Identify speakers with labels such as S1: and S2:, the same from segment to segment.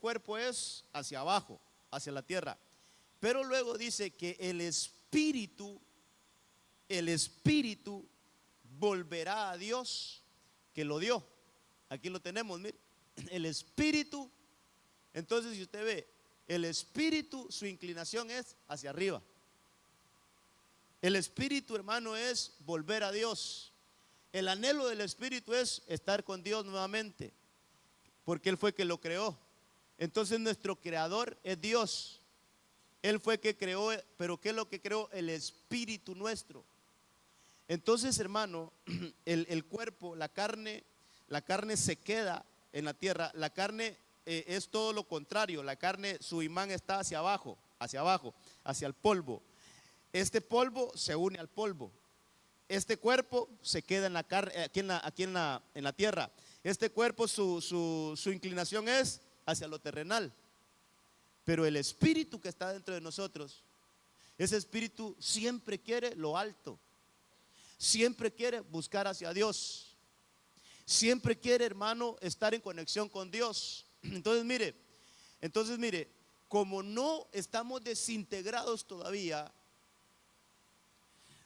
S1: cuerpo es hacia abajo, hacia la tierra. Pero luego dice que el espíritu volverá a Dios que lo dio. Aquí lo tenemos, mire. El espíritu, entonces si usted ve, el espíritu, su inclinación es hacia arriba. El espíritu, hermano, es volver a Dios. El anhelo del espíritu es estar con Dios nuevamente, porque Él fue que lo creó. Entonces nuestro creador es Dios. Él fue que creó, pero ¿qué es lo que creó? El espíritu nuestro. Entonces, hermano, el cuerpo, la carne se queda en la tierra. La carne es todo lo contrario. La carne, su imán está hacia abajo, hacia el polvo. Este polvo se une al polvo. Este cuerpo se queda en la carne, aquí en la tierra. Este cuerpo, su inclinación es hacia lo terrenal. Pero el espíritu que está dentro de nosotros, ese espíritu siempre quiere lo alto. Siempre quiere buscar hacia Dios. Siempre quiere, hermano, estar en conexión con Dios. Entonces mire, como no estamos desintegrados todavía,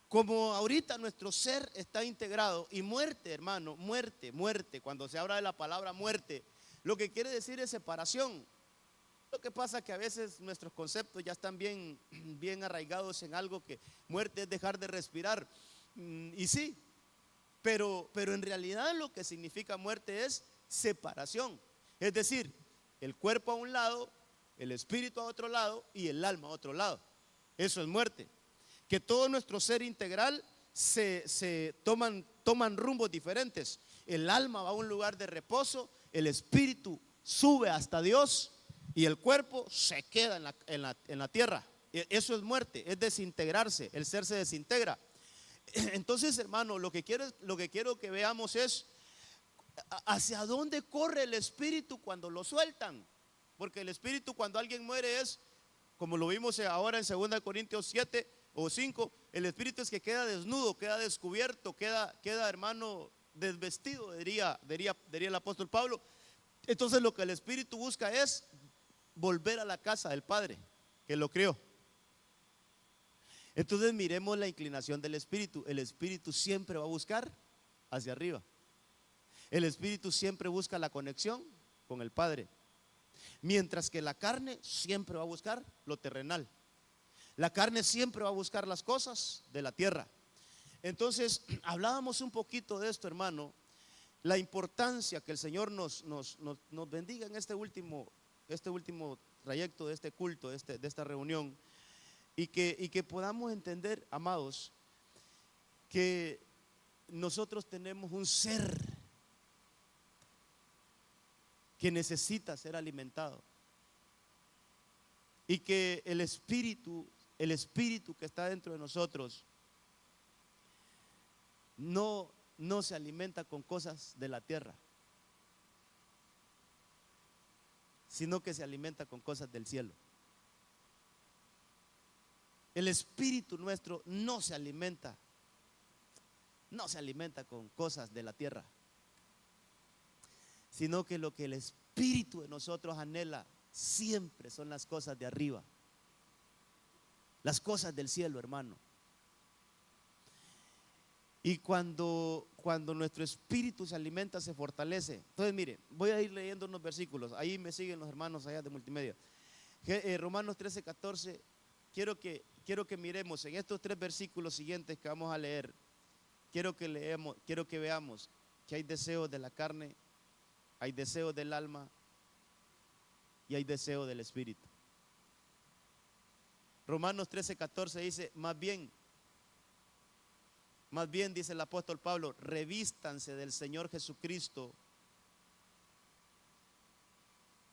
S1: como ahorita nuestro ser está integrado, y muerte, hermano, muerte, cuando se habla de la palabra muerte, lo que quiere decir es separación. Lo que pasa es que a veces nuestros conceptos ya están bien arraigados en algo que muerte es dejar de respirar. Y sí, pero en realidad lo que significa muerte es separación. Es decir, el cuerpo a un lado, el espíritu a otro lado y el alma a otro lado. Eso es muerte. Que todo nuestro ser integral se toman rumbos diferentes. El alma va a un lugar de reposo, el espíritu sube hasta Dios y el cuerpo se queda en la tierra. Eso es muerte, es desintegrarse, el ser se desintegra. Entonces, hermano, lo que quiero que veamos es hacia dónde corre el espíritu cuando lo sueltan. Porque el espíritu cuando alguien muere es, como lo vimos ahora en 2 Corintios 7 o 5, el espíritu es que queda desnudo, queda descubierto, queda hermano, desvestido, diría el apóstol Pablo. Entonces lo que el espíritu busca es volver a la casa del Padre que lo creó. Entonces miremos la inclinación del espíritu. El espíritu siempre va a buscar hacia arriba. El espíritu siempre busca la conexión con el Padre. Mientras que la carne siempre va a buscar lo terrenal. La carne siempre va a buscar las cosas de la tierra. Entonces, hablábamos un poquito de esto, hermano. La importancia que el Señor nos bendiga en este último trayecto de este culto, de esta reunión. Y que podamos entender, amados, que nosotros tenemos un ser que necesita ser alimentado. Y que el espíritu que está dentro de nosotros no se alimenta con cosas de la tierra, sino que se alimenta con cosas del cielo. El espíritu nuestro no se alimenta con cosas de la tierra, sino que lo que el espíritu de nosotros anhela siempre son las cosas de arriba, las cosas del cielo, hermano. Y cuando nuestro espíritu se alimenta, se fortalece. Entonces mire, voy a ir leyendo unos versículos. Ahí me siguen los hermanos allá de multimedia. Romanos 13:14. Quiero que miremos en estos 3 versículos siguientes que vamos a leer. Quiero que veamos que hay deseos de la carne, hay deseos del alma y hay deseos del espíritu. Romanos 13:14 dice, más bien dice el apóstol Pablo, revístanse del Señor Jesucristo.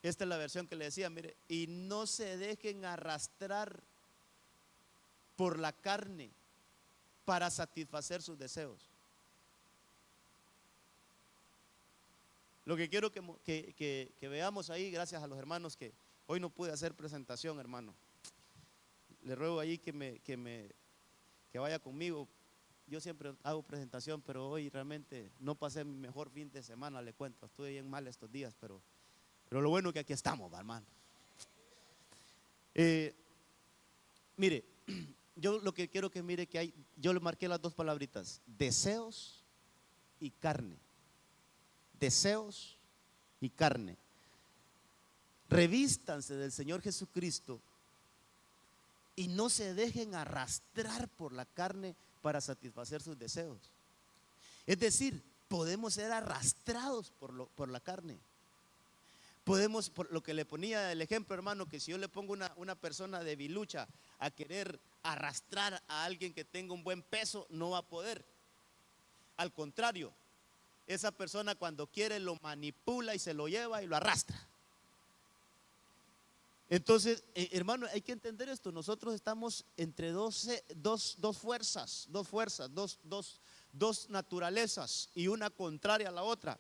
S1: Esta es la versión que le decía, mire, y no se dejen arrastrar por la carne para satisfacer sus deseos. Lo que quiero que veamos ahí, gracias a los hermanos que hoy no pude hacer presentación, hermano. Le ruego ahí que vaya conmigo. Yo siempre hago presentación, pero hoy realmente no pasé mi mejor fin de semana, le cuento. Estuve bien mal estos días, pero Pero lo bueno es que aquí estamos, hermano. Mire, yo lo que quiero que mire que hay, yo le marqué las dos palabritas: deseos y carne. Deseos y carne. Revístanse del Señor Jesucristo y no se dejen arrastrar por la carne para satisfacer sus deseos. Es decir, podemos ser arrastrados por la carne. Podemos, por lo que le ponía el ejemplo, hermano, que si yo le pongo una persona debilucha a querer arrastrar a alguien que tenga un buen peso, no va a poder. Al contrario, esa persona cuando quiere lo manipula y se lo lleva y lo arrastra. Entonces, hermano, hay que entender esto. Nosotros estamos entre dos fuerzas, dos naturalezas y una contraria a la otra.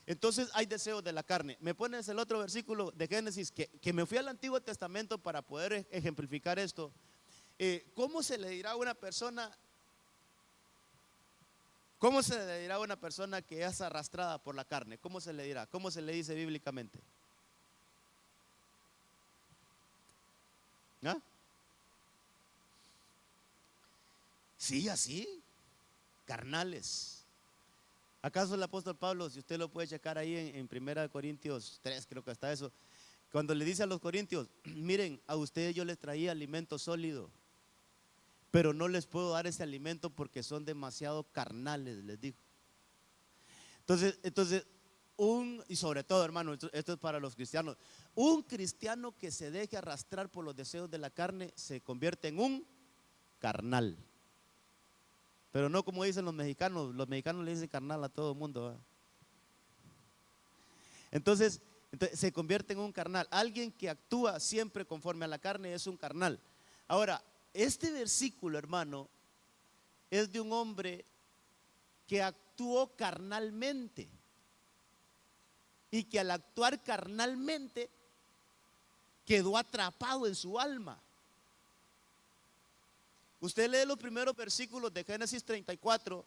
S1: Entonces hay deseos de la carne. Me pones el otro versículo de Génesis que me fui al Antiguo Testamento para poder ejemplificar esto. ¿Cómo se le dirá a una persona? ¿Cómo se le dirá a una persona que es arrastrada por la carne? ¿Cómo se le dirá? ¿Cómo se le dice bíblicamente? ¿Ah? Sí, así, carnales. ¿Acaso el apóstol Pablo, si usted lo puede checar ahí en 1 Corintios 3, creo que está eso, cuando le dice a los corintios: miren, a ustedes yo les traía alimento sólido, pero no les puedo dar ese alimento porque son demasiado carnales, les dijo. Entonces y sobre todo, hermano, esto es para los cristianos, un cristiano que se deje arrastrar por los deseos de la carne se convierte en un carnal. Pero no como dicen los mexicanos le dicen carnal a todo el mundo, ¿verdad? Entonces se convierte en un carnal. Alguien que actúa siempre conforme a la carne es un carnal. Ahora, este versículo, hermano, es de un hombre que actuó carnalmente y que al actuar carnalmente quedó atrapado en su alma. Usted lee los primeros versículos de Génesis 34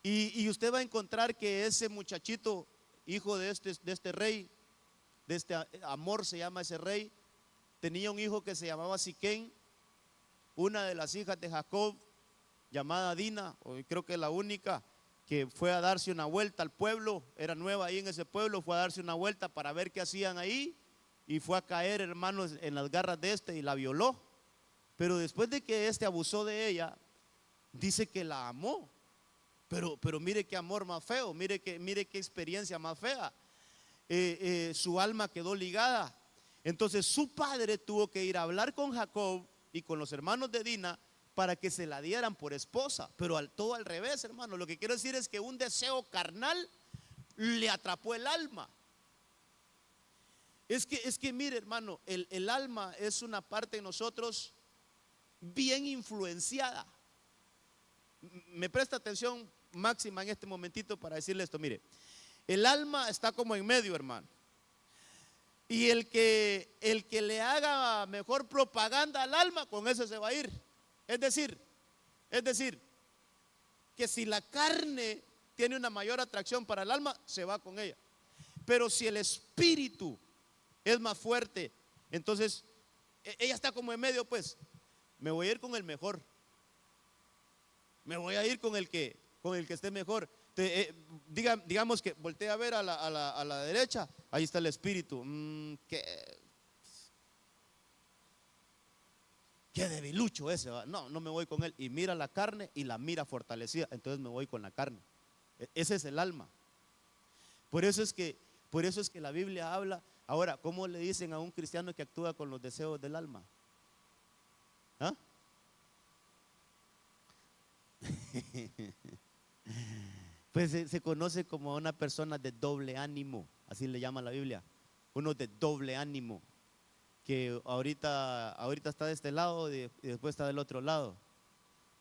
S1: y usted va a encontrar que ese muchachito, hijo de este rey, de este Amor se llama ese rey, tenía un hijo que se llamaba Siquén. Una de las hijas de Jacob, llamada Dina, creo que la única que fue a darse una vuelta al pueblo, era nueva ahí en ese pueblo, fue a darse una vuelta para ver qué hacían ahí y fue a caer, hermanos, en las garras de y la violó. Pero después de que abusó de ella, dice que la amó. Pero mire qué amor más feo, mire qué experiencia más fea. Su alma quedó ligada. Entonces su padre tuvo que ir a hablar con Jacob y con los hermanos de Dina para que se la dieran por esposa. Pero todo al revés, hermano. Lo que quiero decir es que un deseo carnal le atrapó el alma. Es que mire, hermano, el alma es una parte de nosotros bien influenciada. Me presta atención máxima en este momentito para decirle esto. Mire, el alma está como en medio, hermano, y el que le haga mejor propaganda al alma, con eso se va a ir. Es decir que si la carne tiene una mayor atracción para el alma, se va con ella. Pero si el espíritu es más fuerte, entonces ella está como en medio. Pues me voy a ir con el mejor, me voy a ir con el que esté mejor. Digamos que voltea a ver a la derecha, ahí está el espíritu. Qué debilucho ese, ¿va? No me voy con él. Y mira la carne y la mira fortalecida, entonces me voy con la carne. Ese es el alma. Por eso es que la Biblia habla. Ahora, ¿cómo le dicen a un cristiano que actúa con los deseos del alma? ¿Ah? Pues se conoce como una persona de doble ánimo, así le llama la Biblia. Uno de doble ánimo, que ahorita está de este lado y después está del otro lado.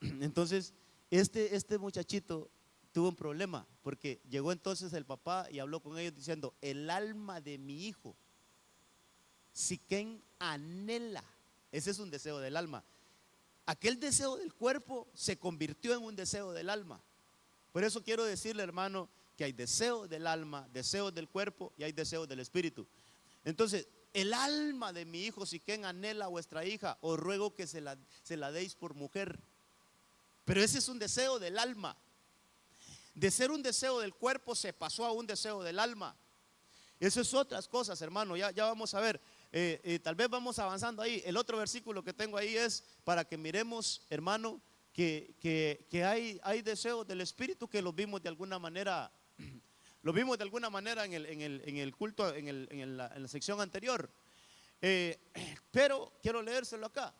S1: Entonces este muchachito tuvo un problema, porque llegó entonces el papá y habló con ellos diciendo: el alma de mi hijo Siquén anhela. Ese es un deseo del alma. Aquel deseo del cuerpo se convirtió en un deseo del alma. Por eso quiero decirle, hermano, que hay deseos del alma, deseos del cuerpo y hay deseos del espíritu. Entonces, el alma de mi hijo Siquén anhela a vuestra hija, os ruego que se la deis por mujer. Pero ese es un deseo del alma. De ser un deseo del cuerpo se pasó a un deseo del alma. Eso es otras cosas, hermano. Ya vamos a ver. Tal vez vamos avanzando ahí. El otro versículo que tengo ahí es para que miremos, hermano, que hay deseos del espíritu que los vimos de alguna manera. Lo vimos de alguna manera en el culto, en la sección anterior. Pero quiero leérselo acá.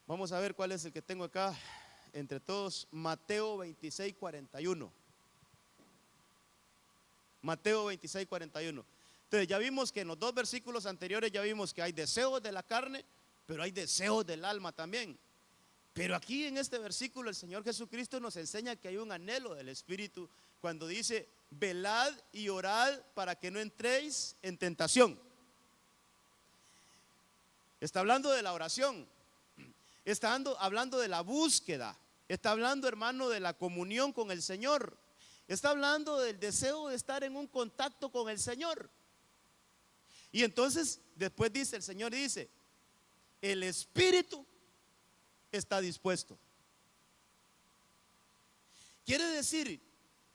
S1: Vamos a ver cuál es el que tengo acá entre todos. Mateo 26, 41. Mateo 26, 41. Entonces ya vimos que en los dos versículos anteriores ya vimos que hay deseos de la carne, pero hay deseos del alma también. Pero aquí en este versículo el Señor Jesucristo nos enseña que hay un anhelo del espíritu cuando dice: velad y orad para que no entréis en tentación. Está hablando de la oración, está hablando de la búsqueda, está hablando, hermano, de la comunión con el Señor, está hablando del deseo de estar en un contacto con el Señor. Y entonces después dice, el Señor dice: el espíritu está dispuesto. Quiere decir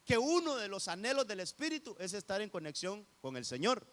S1: que uno de los anhelos del espíritu es estar en conexión con el Señor.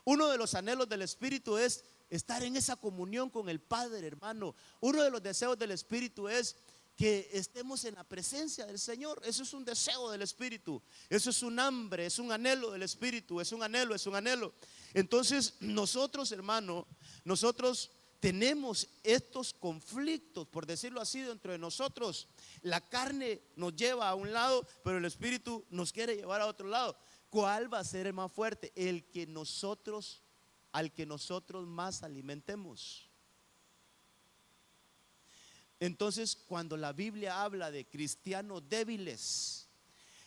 S1: Uno de los anhelos del espíritu es estar en esa comunión con el Padre, hermano. Uno de los deseos del espíritu es que estemos en la presencia del Señor. Eso es un deseo del espíritu. Eso es un hambre, es un anhelo del espíritu. Es un anhelo. Entonces nosotros, hermano, nosotros tenemos estos conflictos, por decirlo así, dentro de nosotros. La carne nos lleva a un lado, pero el espíritu nos quiere llevar a otro lado. ¿Cuál va a ser el más fuerte? Al que nosotros más alimentemos. Entonces, cuando la Biblia habla de cristianos débiles,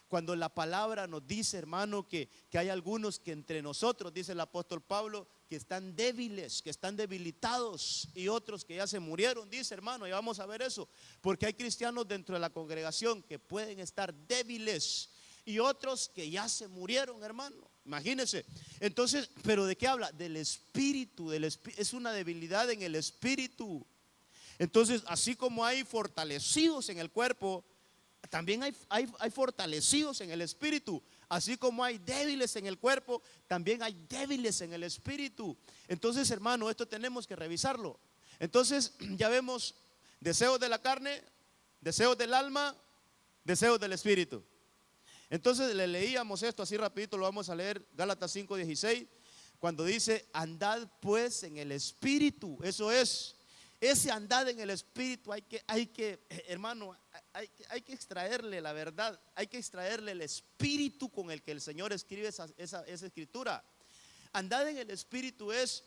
S1: cuando la palabra nos dice, hermano, que hay algunos que entre nosotros, dice el apóstol Pablo, que están débiles, que están debilitados, y otros que ya se murieron, dice, hermano, y vamos a ver eso, porque hay cristianos dentro de la congregación que pueden estar débiles y otros que ya se murieron, hermano. Imagínense. Entonces, ¿pero de qué habla? Del espíritu, es una debilidad en el espíritu. Entonces, así como hay fortalecidos en el cuerpo, también hay fortalecidos en el espíritu. Así como hay débiles en el cuerpo, también hay débiles en el espíritu. Entonces, hermano, esto tenemos que revisarlo. Entonces, ya vemos deseos de la carne, deseos del alma, deseos del espíritu. Entonces le leíamos esto así rapidito, lo vamos a leer, Gálatas 5:16, cuando dice: andad pues en el espíritu. Eso es, ese andad en el espíritu hermano, hay que extraerle la verdad, hay que extraerle el espíritu con el que el Señor escribe esa escritura. Andad en el espíritu es: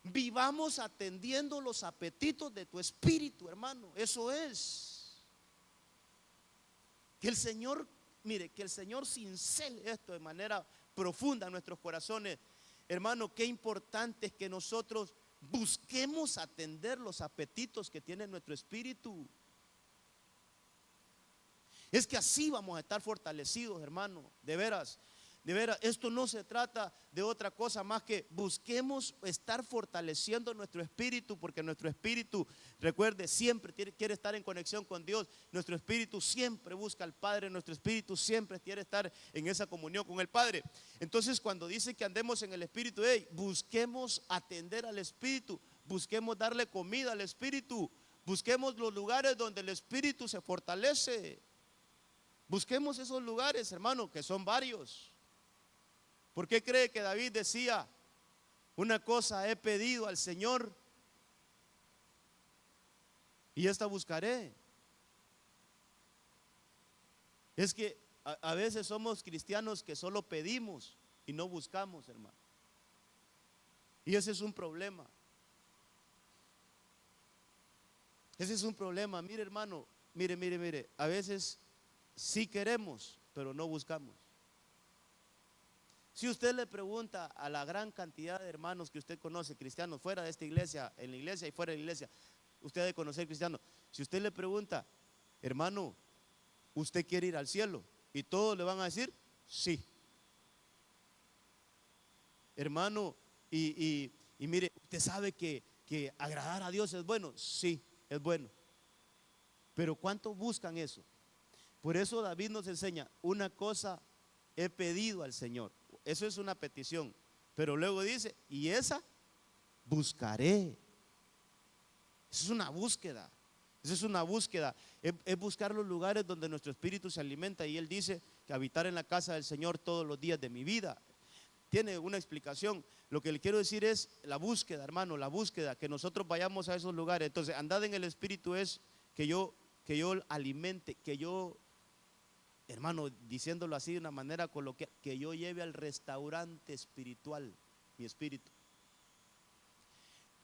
S1: vivamos atendiendo los apetitos de tu espíritu, hermano. Eso es. Que el Señor cincele esto de manera profunda en nuestros corazones. Hermano, qué importante es que nosotros busquemos atender los apetitos que tiene nuestro espíritu. Es que así vamos a estar fortalecidos, hermano. De veras, esto no se trata de otra cosa más que busquemos estar fortaleciendo nuestro espíritu, porque nuestro espíritu, recuerde, siempre quiere estar en conexión con Dios. Nuestro espíritu siempre busca al Padre, nuestro espíritu siempre quiere estar en esa comunión con el Padre. Entonces, cuando dice que andemos en el espíritu, busquemos atender al espíritu, busquemos darle comida al espíritu, busquemos los lugares donde el espíritu se fortalece. Busquemos esos lugares, hermano, que son varios. ¿Por qué cree que David decía: una cosa he pedido al Señor y esta buscaré? Es que a veces somos cristianos que solo pedimos y no buscamos, hermano. Y ese es un problema. Ese es un problema. Mire, hermano, mire. A veces sí queremos, pero no buscamos. Si usted le pregunta a la gran cantidad de hermanos que usted conoce, cristianos, fuera de esta iglesia, en la iglesia y fuera de la iglesia, usted debe conocer cristianos. Si usted le pregunta: hermano, ¿usted quiere ir al cielo? Y todos le van a decir, sí. Hermano, y mire, usted sabe que agradar a Dios es bueno. Sí, es bueno. Pero ¿cuántos buscan eso? Por eso David nos enseña, una cosa he pedido al Señor. Eso es una petición. Pero luego dice, y esa buscaré. Eso es una búsqueda. Eso es una búsqueda. Es buscar los lugares donde nuestro espíritu se alimenta. Y él dice que habitar en la casa del Señor todos los días de mi vida. Tiene una explicación. Lo que le quiero decir es la búsqueda, hermano, la búsqueda, que nosotros vayamos a esos lugares. Entonces, andad en el espíritu es que yo alimente, que yo, hermano, diciéndolo así de una manera coloquial, que yo lleve al restaurante espiritual mi espíritu.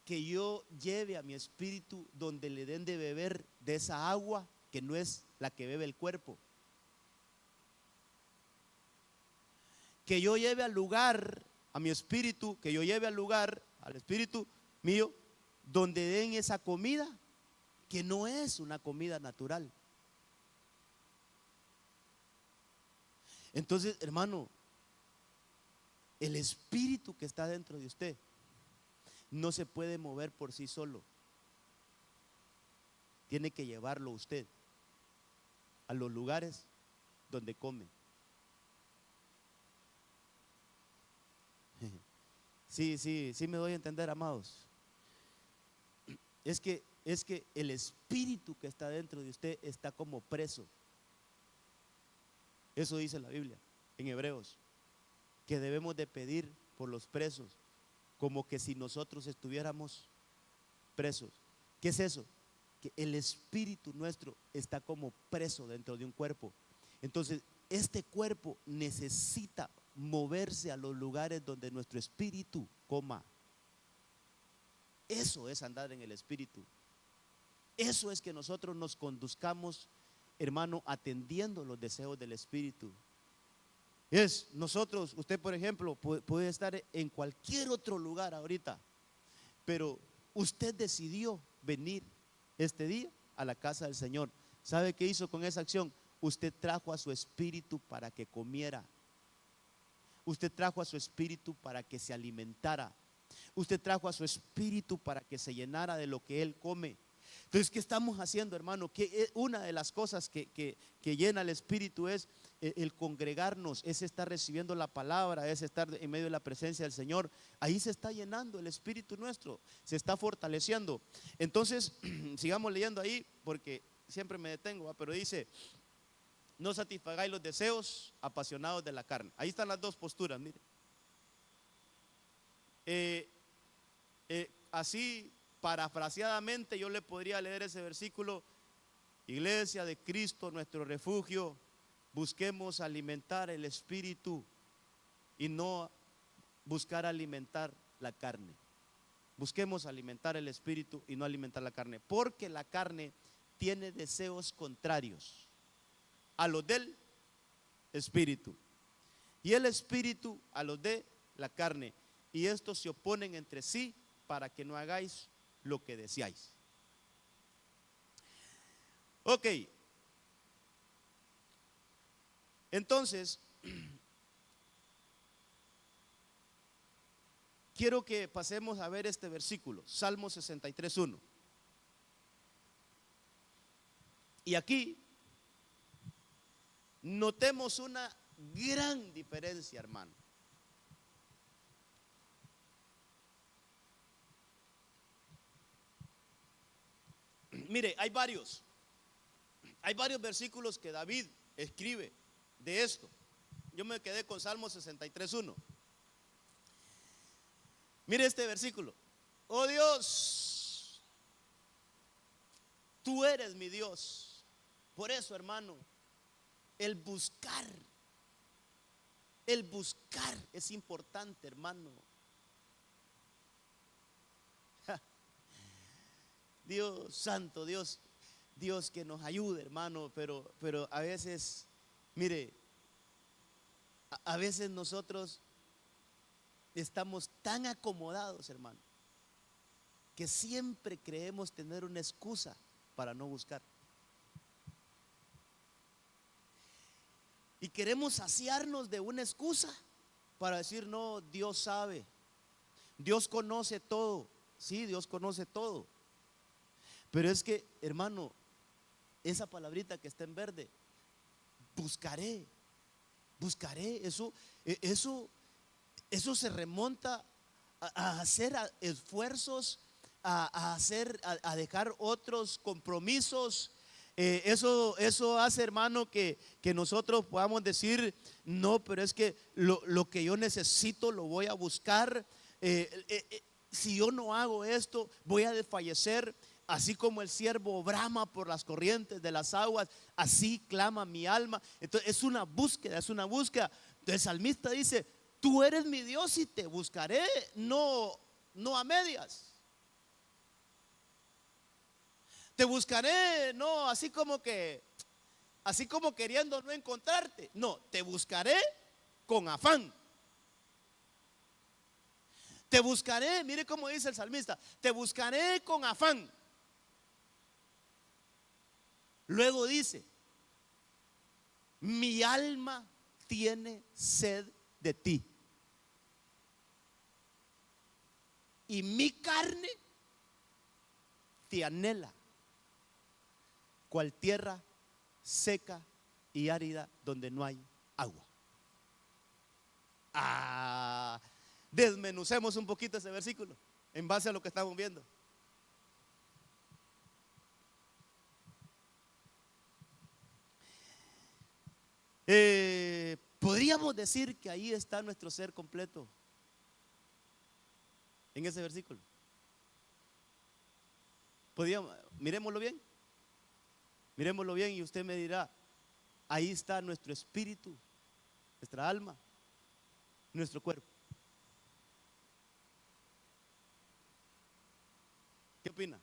S1: Que yo lleve a mi espíritu donde le den de beber de esa agua que no es la que bebe el cuerpo. Que yo lleve al lugar, a mi espíritu, que yo lleve al lugar, al espíritu mío, donde den esa comida que no es una comida natural. Entonces, hermano, el espíritu que está dentro de usted no se puede mover por sí solo. Tiene que llevarlo usted a los lugares donde come. Sí me doy a entender, amados. Es que el espíritu que está dentro de usted está como preso. Eso dice la Biblia en Hebreos, que debemos de pedir por los presos, como que si nosotros estuviéramos presos. ¿Qué es eso? Que el espíritu nuestro está como preso dentro de un cuerpo. Entonces, este cuerpo necesita moverse a los lugares donde nuestro espíritu coma. Eso es andar en el espíritu. Eso es que nosotros nos conduzcamos, hermano, atendiendo los deseos del espíritu. Es nosotros, usted por ejemplo puede estar en cualquier otro lugar ahorita, pero usted decidió venir este día a la casa del Señor. ¿Sabe qué hizo con esa acción? Usted trajo a su espíritu para que comiera. Usted trajo a su espíritu para que se alimentara. Usted trajo a su espíritu para que se llenara de lo que él come. Entonces, ¿qué estamos haciendo, hermano? Que una de las cosas que llena el espíritu es el congregarnos, es estar recibiendo la palabra, es estar en medio de la presencia del Señor. Ahí se está llenando el espíritu nuestro, se está fortaleciendo. Entonces, sigamos leyendo ahí, porque siempre me detengo, pero dice: no satisfagáis los deseos apasionados de la carne. Ahí están las dos posturas, mire. Así parafraseadamente yo le podría leer ese versículo: Iglesia de Cristo, nuestro refugio, busquemos alimentar el espíritu y no buscar alimentar la carne. Busquemos alimentar el espíritu y no alimentar la carne, porque la carne tiene deseos contrarios a los del espíritu, y el espíritu a los de la carne, y estos se oponen entre sí para que no hagáis lo que deseáis. Ok, entonces quiero que pasemos a ver este versículo, Salmo 63:1. Y aquí notemos una gran diferencia, hermano. Mire, hay varios versículos que David escribe de esto. Yo me quedé con Salmo 63:1. Mire este versículo: oh Dios, tú eres mi Dios. Por eso, hermano, el buscar es importante, hermano. Dios santo, Dios que nos ayude, hermano, pero a veces, mire, a veces nosotros estamos tan acomodados, hermano, que siempre creemos tener una excusa para no buscar. Y queremos saciarnos de una excusa para decir, no, Dios sabe, Dios conoce todo. Sí, Dios conoce todo. Pero es que, hermano, esa palabrita que está en verde, buscaré, eso se remonta a hacer esfuerzos, a dejar otros compromisos. Eso hace, hermano, que nosotros podamos decir, no, pero es que lo que yo necesito lo voy a buscar. Si yo no hago esto, voy a desfallecer. Así como el siervo brama por las corrientes de las aguas, así clama mi alma. Entonces es una búsqueda, es una búsqueda. Entonces el salmista dice, tú eres mi Dios y te buscaré, no a medias. Te buscaré, no así como queriendo no encontrarte. No, te buscaré con afán. Te buscaré, mire cómo dice el salmista, te buscaré con afán. Luego dice, mi alma tiene sed de ti y mi carne te anhela, cual tierra seca y árida donde no hay agua. Desmenucemos un poquito ese versículo en base a lo que estamos viendo. Podríamos decir que ahí está nuestro ser completo en ese versículo. Miremoslo bien y usted me dirá, ahí está nuestro espíritu, nuestra alma, nuestro cuerpo. ¿Qué opina?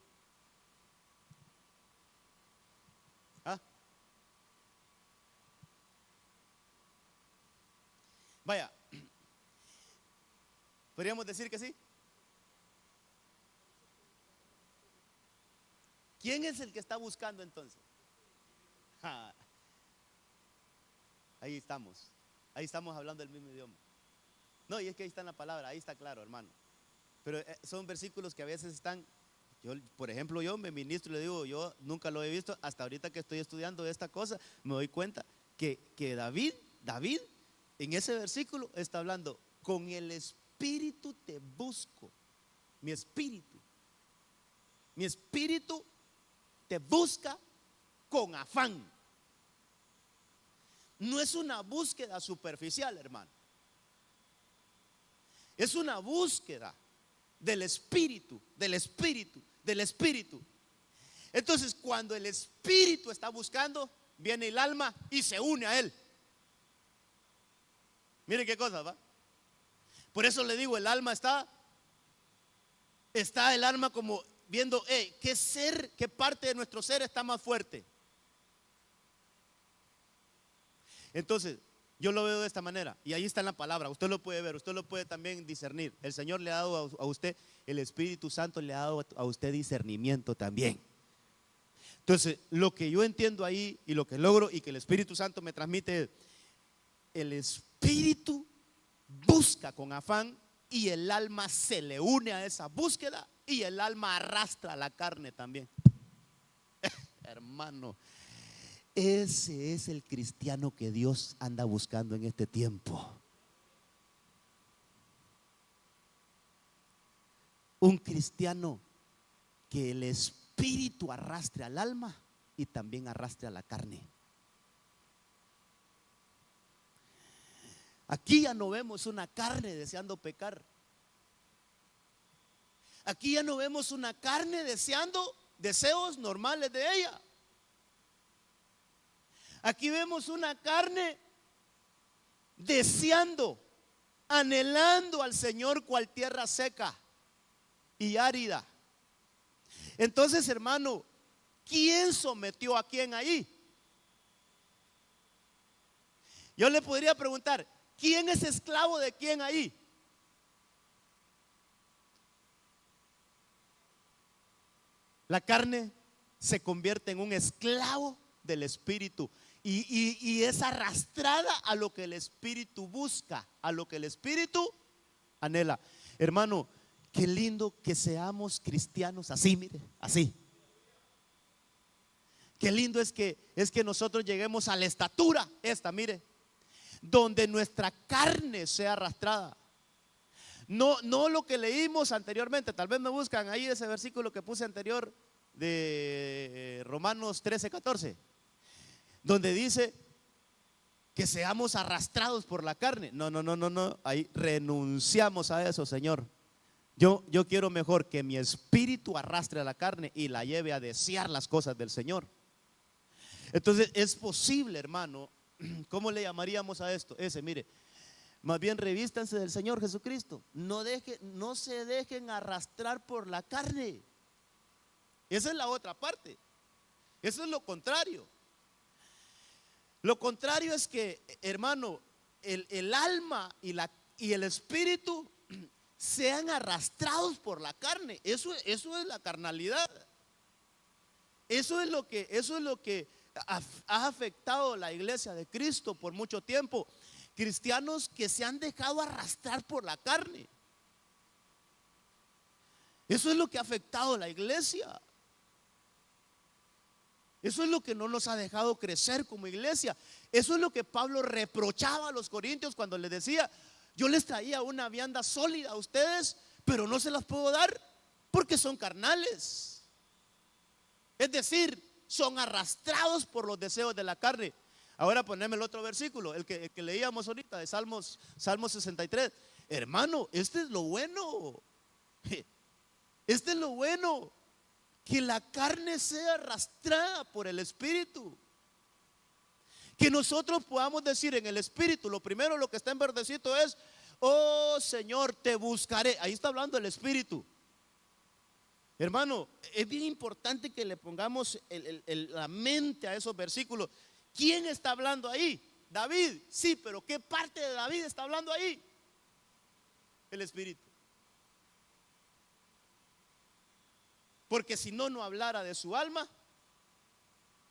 S1: Vaya, podríamos decir que sí. ¿Quién es el que está buscando entonces? Ahí estamos hablando el mismo idioma. No, y es que ahí está en la palabra, ahí está claro, hermano. Pero son versículos que a veces están, por ejemplo, yo me ministro y le digo, yo nunca lo he visto, hasta ahorita que estoy estudiando esta cosa, me doy cuenta que David, en ese versículo está hablando, con el espíritu te busco, mi espíritu te busca con afán. No es una búsqueda superficial, hermano. Es una búsqueda del espíritu. Entonces, cuando el espíritu está buscando, viene el alma y se une a él. Mire qué cosa, ¿va? Por eso le digo, el alma está el alma como viendo, qué parte de nuestro ser está más fuerte. Entonces, yo lo veo de esta manera, y ahí está en la palabra, usted lo puede ver, usted lo puede también discernir. El Señor le ha dado a usted, el Espíritu Santo le ha dado a usted discernimiento también. Entonces, lo que yo entiendo ahí y lo que logro y que el Espíritu Santo me transmite es, el espíritu busca con afán y el alma se le une a esa búsqueda y el alma arrastra a la carne también. Hermano, ese es el cristiano que Dios anda buscando en este tiempo. Un cristiano que el espíritu arrastre al alma y también arrastre a la carne. Aquí ya no vemos una carne deseando pecar. Aquí ya no vemos una carne deseando deseos normales de ella. Aquí vemos una carne deseando, anhelando al Señor cual tierra seca y árida. Entonces, hermano, ¿quién sometió a quién ahí? Yo le podría preguntar, ¿quién es esclavo de quién ahí? La carne se convierte en un esclavo del espíritu y es arrastrada a lo que el espíritu busca, a lo que el espíritu anhela. Hermano, qué lindo que seamos cristianos así, mire, así. Qué lindo es que nosotros lleguemos a la estatura esta, mire, donde nuestra carne sea arrastrada. No lo que leímos anteriormente. Tal vez me buscan ahí ese versículo que puse anterior de Romanos 13:14, donde dice que seamos arrastrados por la carne. No. Ahí renunciamos a eso, Señor. Yo quiero mejor que mi espíritu arrastre a la carne y la lleve a desear las cosas del Señor. Entonces es posible, hermano. ¿Cómo le llamaríamos a esto? Mire, más bien revístanse del Señor Jesucristo. No se dejen arrastrar por la carne. Esa es la otra parte. Eso es lo contrario. Lo contrario es que, hermano, el alma y el espíritu sean arrastrados por la carne. Eso es la carnalidad. Eso es lo que ha afectado a la iglesia de Cristo por mucho tiempo. Cristianos que se han dejado arrastrar por la carne. Eso es lo que ha afectado a la iglesia. Eso es lo que no nos ha dejado crecer como iglesia. Eso es lo que Pablo reprochaba a los corintios cuando les decía: yo les traía una vianda sólida a ustedes, pero no se las puedo dar porque son carnales. Es decir, son arrastrados por los deseos de la carne. Ahora poneme el otro versículo, el que leíamos ahorita de Salmo 63. Hermano, este es lo bueno. Este es lo bueno, que la carne sea arrastrada por el espíritu. Que nosotros podamos decir en el espíritu, lo primero, lo que está en verdecito es: oh Señor, te buscaré. Ahí está hablando el espíritu. Hermano, es bien importante que le pongamos la mente a esos versículos. ¿Quién está hablando ahí? David, sí, pero ¿qué parte de David está hablando ahí? El espíritu. Porque si no, no hablara de su alma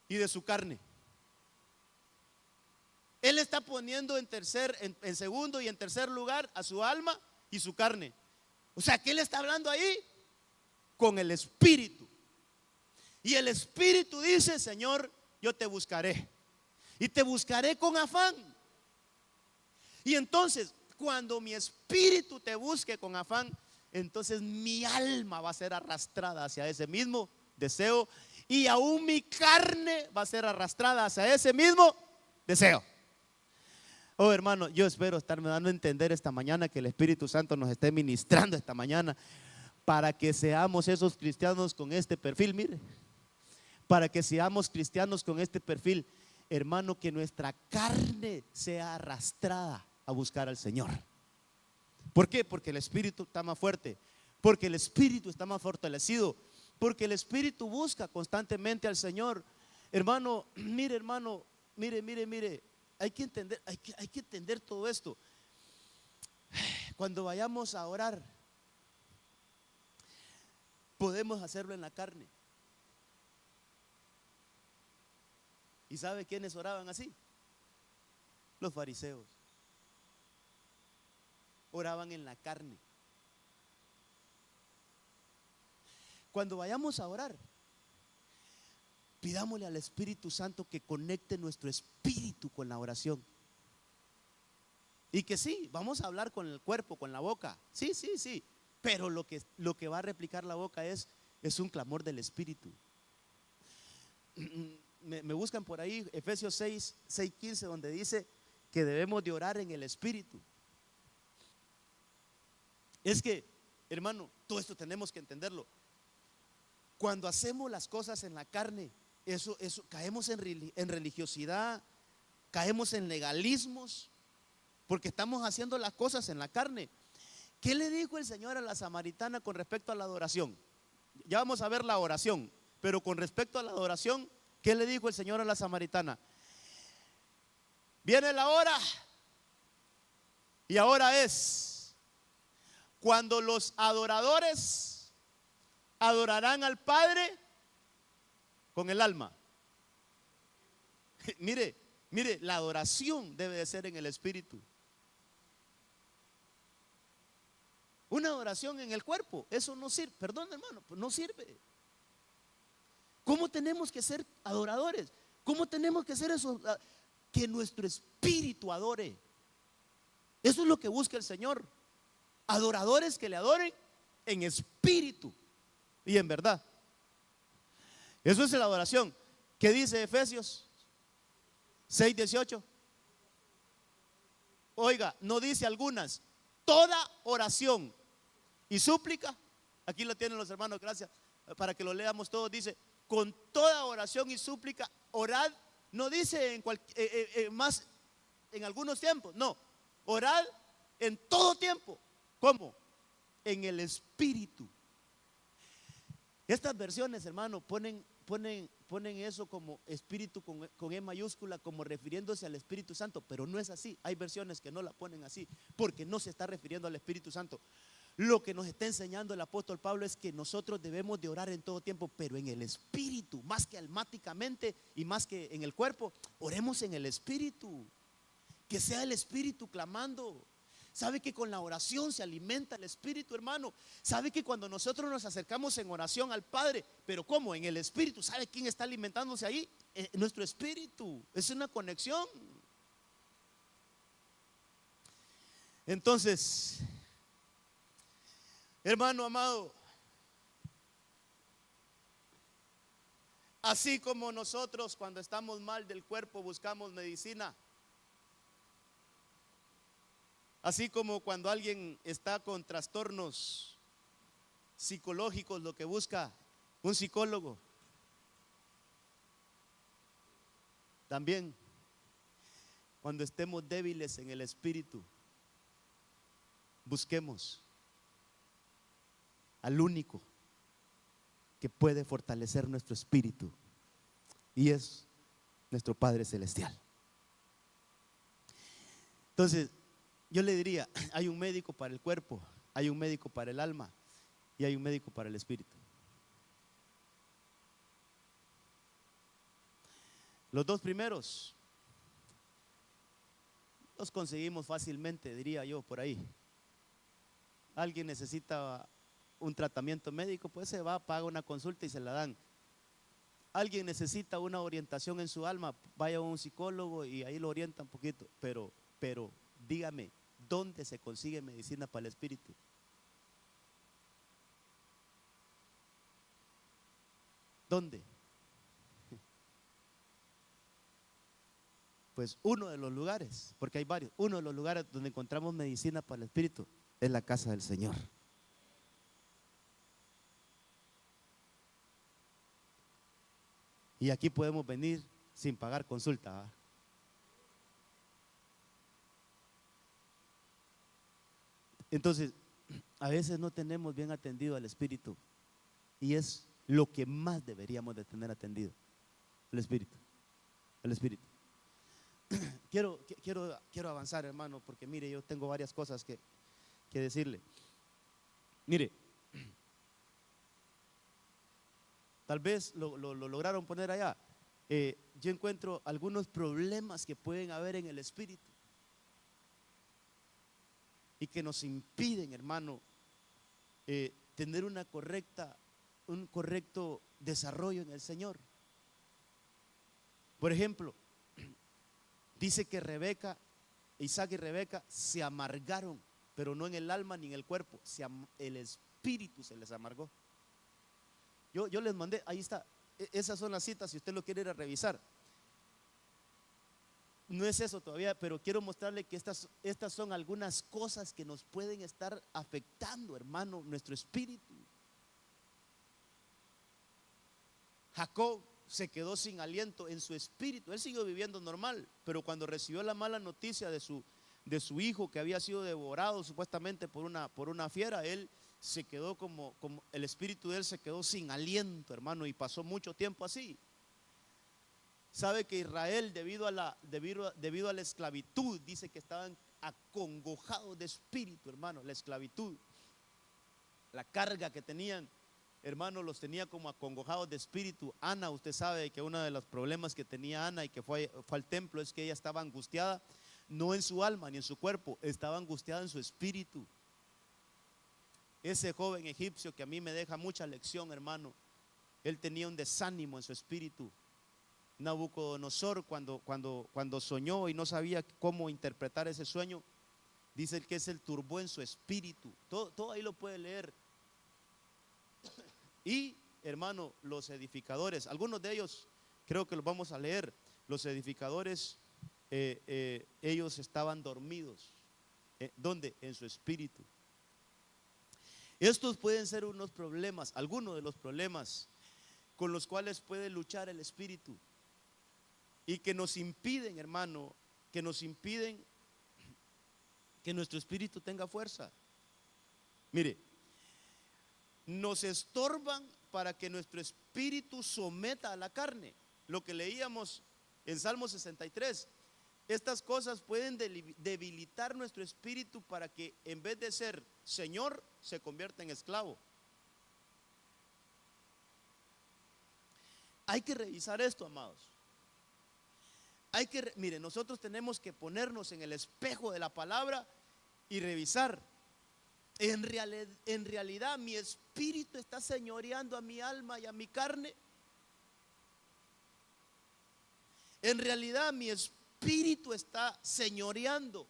S1: y de su carne. Él está poniendo en segundo y en tercer lugar a su alma y su carne. O sea, ¿qué le está hablando ahí? Con el espíritu. Y el espíritu dice: Señor, yo te buscaré. Y te buscaré con afán. Y entonces, cuando mi espíritu te busque con afán, entonces mi alma va a ser arrastrada hacia ese mismo deseo. Y aún mi carne va a ser arrastrada hacia ese mismo deseo. Oh, hermano, yo espero estarme dando a entender esta mañana, que el Espíritu Santo nos esté ministrando esta mañana, para que seamos esos cristianos con este perfil. Mire, para que seamos cristianos con este perfil, hermano, que nuestra carne sea arrastrada a buscar al Señor. ¿Por qué? Porque el espíritu está más fuerte, porque el espíritu está más fortalecido, porque el espíritu busca constantemente al Señor. Hermano, mire, hay que entender todo esto. Cuando vayamos a orar, podemos hacerlo en la carne. ¿Y sabe quiénes oraban así? Los fariseos. Oraban en la carne. Cuando vayamos a orar, pidámosle al Espíritu Santo que conecte nuestro espíritu con la oración. Y que sí, vamos a hablar con el cuerpo, con la boca. Sí. Pero lo que va a replicar la boca es un clamor del espíritu. Me buscan por ahí Efesios 6:15, donde dice que debemos de orar en el espíritu. Es que, hermano, todo esto tenemos que entenderlo. Cuando hacemos las cosas en la carne, eso caemos en religiosidad, caemos en legalismos, porque estamos haciendo las cosas en la carne. ¿Qué le dijo el Señor a la samaritana con respecto a la adoración? Ya vamos a ver la oración, pero con respecto a la adoración, ¿qué le dijo el Señor a la samaritana? Viene la hora, y ahora es cuando los adoradores adorarán al Padre con el alma. Mire, Mire, la adoración debe de ser en el espíritu. Una adoración en el cuerpo, eso no sirve. Perdón, hermano, pues no sirve. ¿Cómo tenemos que ser adoradores? ¿Cómo tenemos que ser eso? Que nuestro espíritu adore. Eso es lo que busca el Señor. Adoradores que le adoren en espíritu y en verdad. Eso es la adoración. ¿Qué dice Efesios 6:18? Oiga, no dice algunas. Toda oración y súplica. Aquí lo tienen los hermanos, gracias. Para que lo leamos todos, dice: con toda oración y súplica, orad. No dice más en algunos tiempos, no. Orad en todo tiempo. ¿Cómo? En el espíritu. Estas versiones, hermano, ponen eso como espíritu con E mayúscula, como refiriéndose al Espíritu Santo, pero no es así. Hay versiones que no la ponen así, porque no se está refiriendo al Espíritu Santo. Lo que nos está enseñando el apóstol Pablo es que nosotros debemos de orar en todo tiempo, pero en el espíritu, más que almáticamente y más que en el cuerpo. Oremos en el espíritu, que sea el espíritu clamando. ¿Sabe que con la oración se alimenta el espíritu, hermano? ¿Sabe que cuando nosotros nos acercamos en oración al Padre, pero cómo? En el espíritu, ¿sabe quién está alimentándose ahí? Nuestro espíritu. Es una conexión. Entonces, hermano amado, así como nosotros cuando estamos mal del cuerpo buscamos medicina, así como cuando alguien está con trastornos psicológicos, lo que busca un psicólogo, también cuando estemos débiles en el espíritu, busquemos al único que puede fortalecer nuestro espíritu, y es nuestro Padre Celestial. Entonces, yo le diría, hay un médico para el cuerpo, hay un médico para el alma y hay un médico para el espíritu. Los dos primeros los conseguimos fácilmente, diría yo, por ahí. Alguien necesita un tratamiento médico, pues se va, paga una consulta y se la dan. Alguien necesita una orientación en su alma, vaya a un psicólogo y ahí lo orienta un poquito. Pero dígame, ¿dónde se consigue medicina para el espíritu? ¿Dónde? Pues uno de los lugares, porque hay varios, uno de los lugares donde encontramos medicina para el espíritu es la casa del Señor. Y aquí podemos venir sin pagar consulta, ¿va? Entonces, a veces no tenemos bien atendido al espíritu, y es lo que más deberíamos de tener atendido, el espíritu, el espíritu. Quiero avanzar, hermano, porque mire, yo tengo varias cosas que decirle. Mire, tal vez lo lograron poner allá. Yo encuentro algunos problemas que pueden haber en el espíritu y que nos impiden, hermano, tener un correcto desarrollo en el Señor. Por ejemplo, dice que Isaac y Rebeca se amargaron, pero no en el alma ni en el cuerpo, el espíritu se les amargó. Yo les mandé, ahí está, esas son las citas si usted lo quiere ir a revisar. No es eso todavía, pero quiero mostrarle que estas son algunas cosas que nos pueden estar afectando, hermano, nuestro espíritu. Jacob se quedó sin aliento en su espíritu. Él siguió viviendo normal, pero cuando recibió la mala noticia de su hijo que había sido devorado supuestamente por una fiera, él se quedó como el espíritu de él se quedó sin aliento, hermano, y pasó mucho tiempo así. Sabe que Israel, debido a la esclavitud, dice que estaban acongojados de espíritu, hermano. La esclavitud, la carga que tenían, hermano, los tenía como acongojados de espíritu. Ana, usted sabe que uno de los problemas que tenía Ana y que fue al templo es que ella estaba angustiada, no en su alma ni en su cuerpo, estaba angustiada en su espíritu. Ese joven egipcio que a mí me deja mucha lección, hermano, él tenía un desánimo en su espíritu. Nabucodonosor, cuando soñó y no sabía cómo interpretar ese sueño, dice que se turbó en su espíritu. Todo ahí lo puede leer. Y, hermano, los edificadores, algunos de ellos creo que los vamos a leer. Los edificadores, ellos estaban dormidos. ¿Dónde? En su espíritu. Estos pueden ser unos problemas, algunos de los problemas con los cuales puede luchar el espíritu y que nos impiden, hermano, que nos impiden que nuestro espíritu tenga fuerza. Mire, nos estorban para que nuestro espíritu someta a la carne. Lo que leíamos en Salmo 63. Estas cosas pueden debilitar nuestro espíritu para que en vez de ser Señor, se convierta en esclavo. Hay que revisar esto, amados. Mire, nosotros tenemos que ponernos en el espejo de la palabra y revisar. En realidad, mi espíritu está señoreando a mi alma y a mi carne. En realidad, mi espíritu está señoreando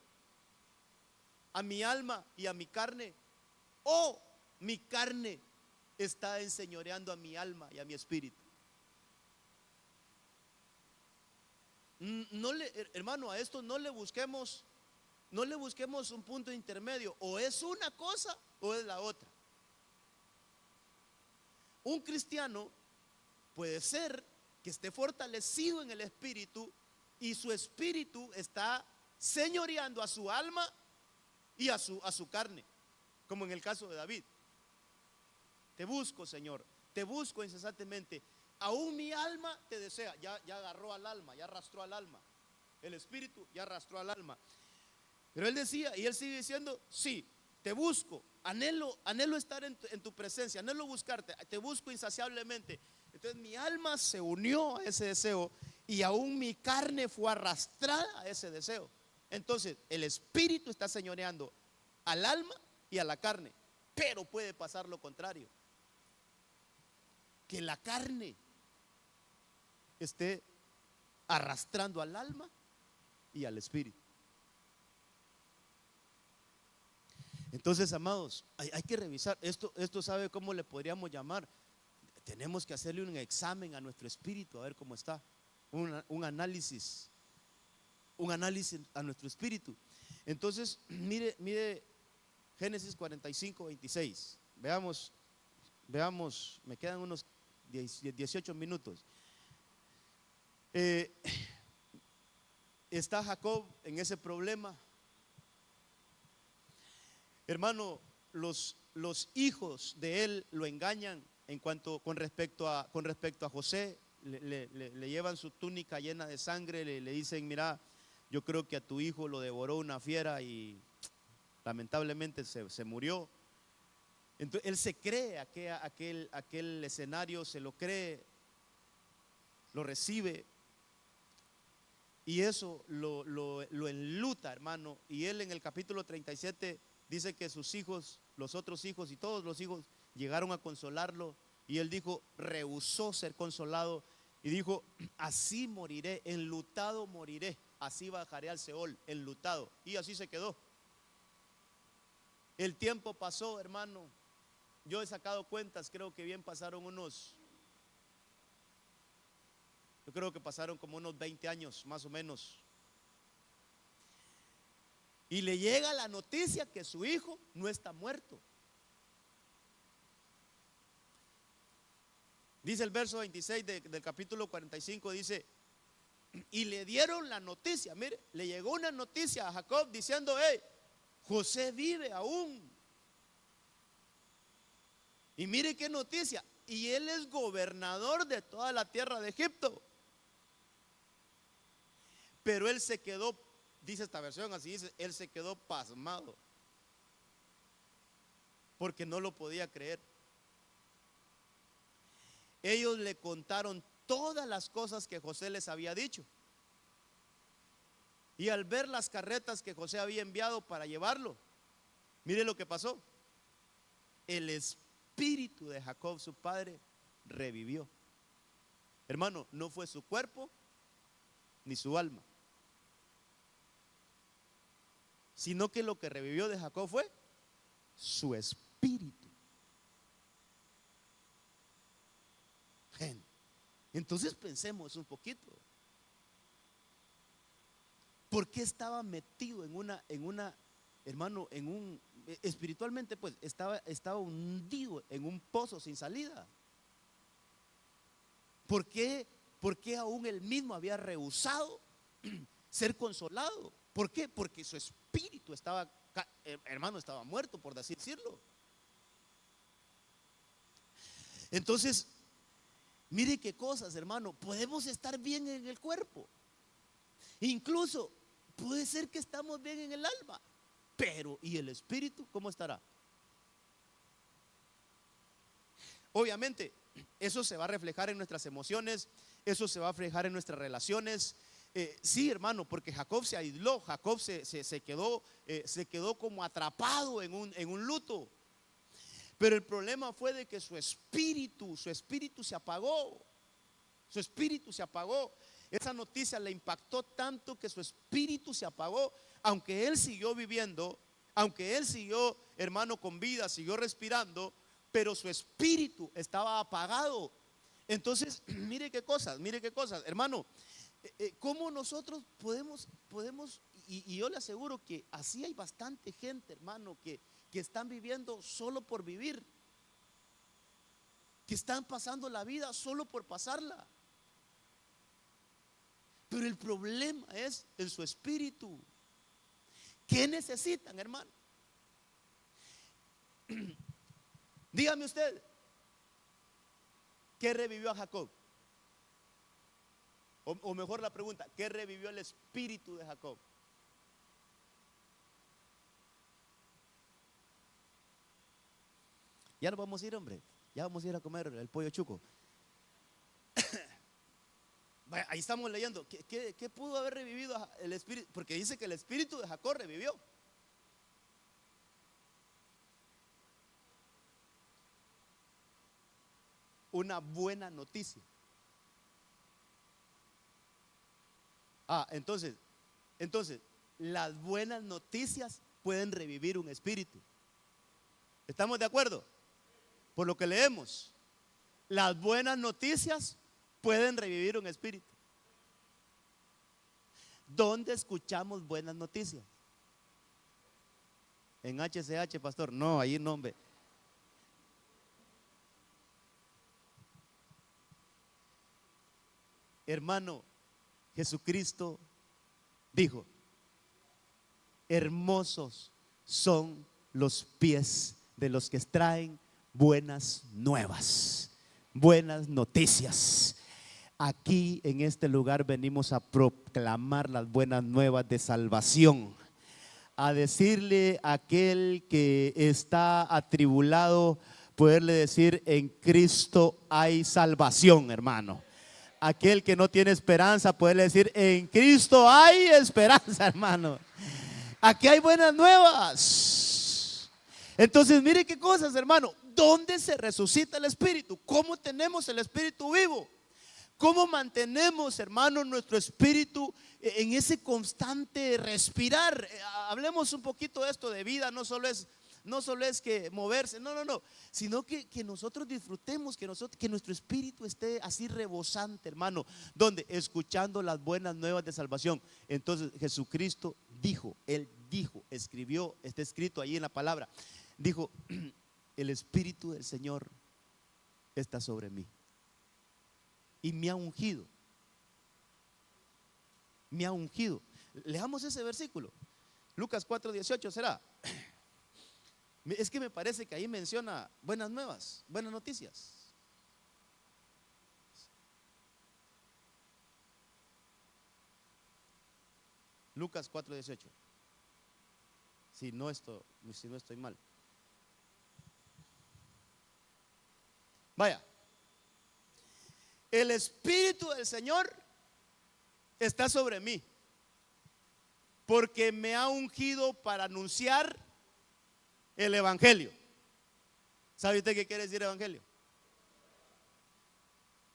S1: a mi alma y a mi carne, o mi carne está enseñoreando a mi alma y a mi espíritu. Hermano, a esto no le busquemos un punto intermedio. O es una cosa o es la otra. Un cristiano puede ser que esté fortalecido en el espíritu y su espíritu está señoreando a su alma y a su carne, como en el caso de David. Te busco, Señor, te busco incesantemente. Aún mi alma te desea. Ya agarró al alma, ya arrastró al alma. El espíritu ya arrastró al alma. Pero él decía, y él sigue diciendo: sí, te busco, anhelo estar en tu presencia, anhelo buscarte, te busco insaciablemente. Entonces mi alma se unió a ese deseo y aún mi carne fue arrastrada a ese deseo. Entonces el espíritu está señoreando al alma y a la carne. Pero puede pasar lo contrario, que la carne esté arrastrando al alma y al espíritu. Entonces, amados, hay que revisar esto. ¿Sabe cómo le podríamos llamar? Tenemos que hacerle un examen a nuestro espíritu, a ver cómo está. Un análisis a nuestro espíritu. Entonces, mire Génesis 45, 26. Veamos, me quedan unos 18 minutos. Está Jacob en ese problema. Hermano, los hijos de él lo engañan con respecto a José. Le llevan su túnica llena de sangre, le dicen: mira, yo creo que a tu hijo lo devoró una fiera y lamentablemente se murió. Entonces él se cree aquel escenario, se lo cree, lo recibe, y eso lo enluta, hermano. Y él en el capítulo 37 dice que sus hijos, los otros hijos y todos los hijos llegaron a consolarlo, y él dijo, rehusó ser consolado y dijo: así moriré, enlutado moriré, así bajaré al Seol, enlutado. Y así se quedó. El tiempo pasó, hermano. Yo he sacado cuentas, creo que bien pasaron yo creo que pasaron como unos 20 años más o menos. Y le llega la noticia que su hijo no está muerto. Dice el verso 26 del capítulo 45, dice: y le dieron la noticia. Mire, le llegó una noticia a Jacob diciendo: hey, José vive aún. Y mire qué noticia. Y él es gobernador de toda la tierra de Egipto. Pero él se quedó, dice esta versión, así dice, él se quedó pasmado, porque no lo podía creer. ellos le contaron todas las cosas que José les había dicho. Y al ver las carretas que José había enviado para llevarlo, mire lo que pasó. El espíritu de Jacob, su padre, revivió. Hermano, no fue su cuerpo ni su alma, sino que lo que revivió de Jacob fue su espíritu. Entonces pensemos un poquito. ¿Por qué estaba metido hermano, espiritualmente, pues estaba hundido en un pozo sin salida? ¿Por qué aún él mismo había rehusado ser consolado? ¿Por qué? Porque su espíritu estaba, hermano, estaba muerto, por así decirlo. Entonces, mire qué cosas, hermano. Podemos estar bien en el cuerpo, incluso puede ser que estamos bien en el alma, pero ¿y el espíritu cómo estará? Obviamente eso se va a reflejar en nuestras emociones, eso se va a reflejar en nuestras relaciones. Sí, hermano, porque Jacob se aisló, Jacob se quedó como atrapado en un luto. Pero el problema fue de que su espíritu se apagó. Su espíritu se apagó. Esa noticia le impactó tanto que su espíritu se apagó. Aunque él siguió viviendo, aunque él siguió, hermano, con vida, siguió respirando, pero su espíritu estaba apagado. Entonces, mire qué cosas, hermano. ¿Cómo nosotros podemos y yo le aseguro que así hay bastante gente, hermano, que están viviendo solo por vivir, que están pasando la vida solo por pasarla? Pero el problema es en su espíritu. ¿Qué necesitan, hermano? Dígame usted, ¿qué revivió a Jacob? O mejor la pregunta, ¿qué revivió el espíritu de Jacob? Ya nos vamos a ir, hombre. Ya vamos a ir a comer el pollo chuco. Ahí estamos leyendo. ¿Qué pudo haber revivido el espíritu? Porque dice que el espíritu de Jacob revivió. Una buena noticia. Entonces, las buenas noticias pueden revivir un espíritu. ¿Estamos de acuerdo? Por lo que leemos, las buenas noticias pueden revivir un espíritu. ¿Dónde escuchamos buenas noticias? En HCH, pastor. No, ahí no, hombre. Hermano, Jesucristo dijo: hermosos son los pies de los que traen buenas nuevas, buenas noticias. Aquí en este lugar venimos a proclamar las buenas nuevas de salvación, a decirle a aquel que está atribulado, poderle decir: en Cristo hay salvación, hermano. Aquel que no tiene esperanza, poderle decir: en Cristo hay esperanza, hermano. Aquí hay buenas nuevas. Entonces, mire qué cosas, hermano. ¿Dónde se resucita el espíritu? ¿Cómo tenemos el espíritu vivo? ¿Cómo mantenemos, hermano, nuestro espíritu en ese constante respirar? Hablemos un poquito de esto de vida. No solo es que moverse, no, sino que nosotros disfrutemos, que nuestro espíritu esté así rebosante, hermano, donde escuchando las buenas nuevas de salvación. Entonces Jesucristo dijo, Él dijo, escribió, está escrito ahí en la palabra, dijo: el Espíritu del Señor está sobre mí y me ha ungido. Leamos ese versículo, Lucas 4:18 será. Es que me parece que ahí menciona buenas nuevas, buenas noticias. Lucas 4:18. Si no estoy mal. Vaya. el Espíritu del Señor está sobre mí, porque me ha ungido para anunciar el Evangelio. ¿Sabe usted qué quiere decir Evangelio?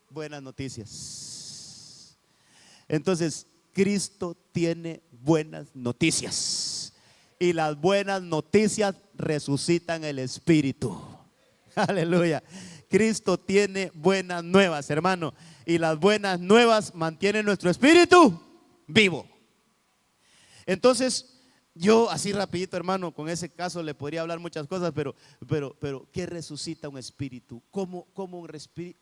S1: Buenas noticias. Entonces, Cristo tiene buenas noticias. Y las buenas noticias resucitan el espíritu. Aleluya. Cristo tiene buenas nuevas, hermano. Y las buenas nuevas mantienen nuestro espíritu vivo. Entonces, yo así rapidito, hermano, con ese caso le podría hablar muchas cosas, pero ¿qué resucita un espíritu?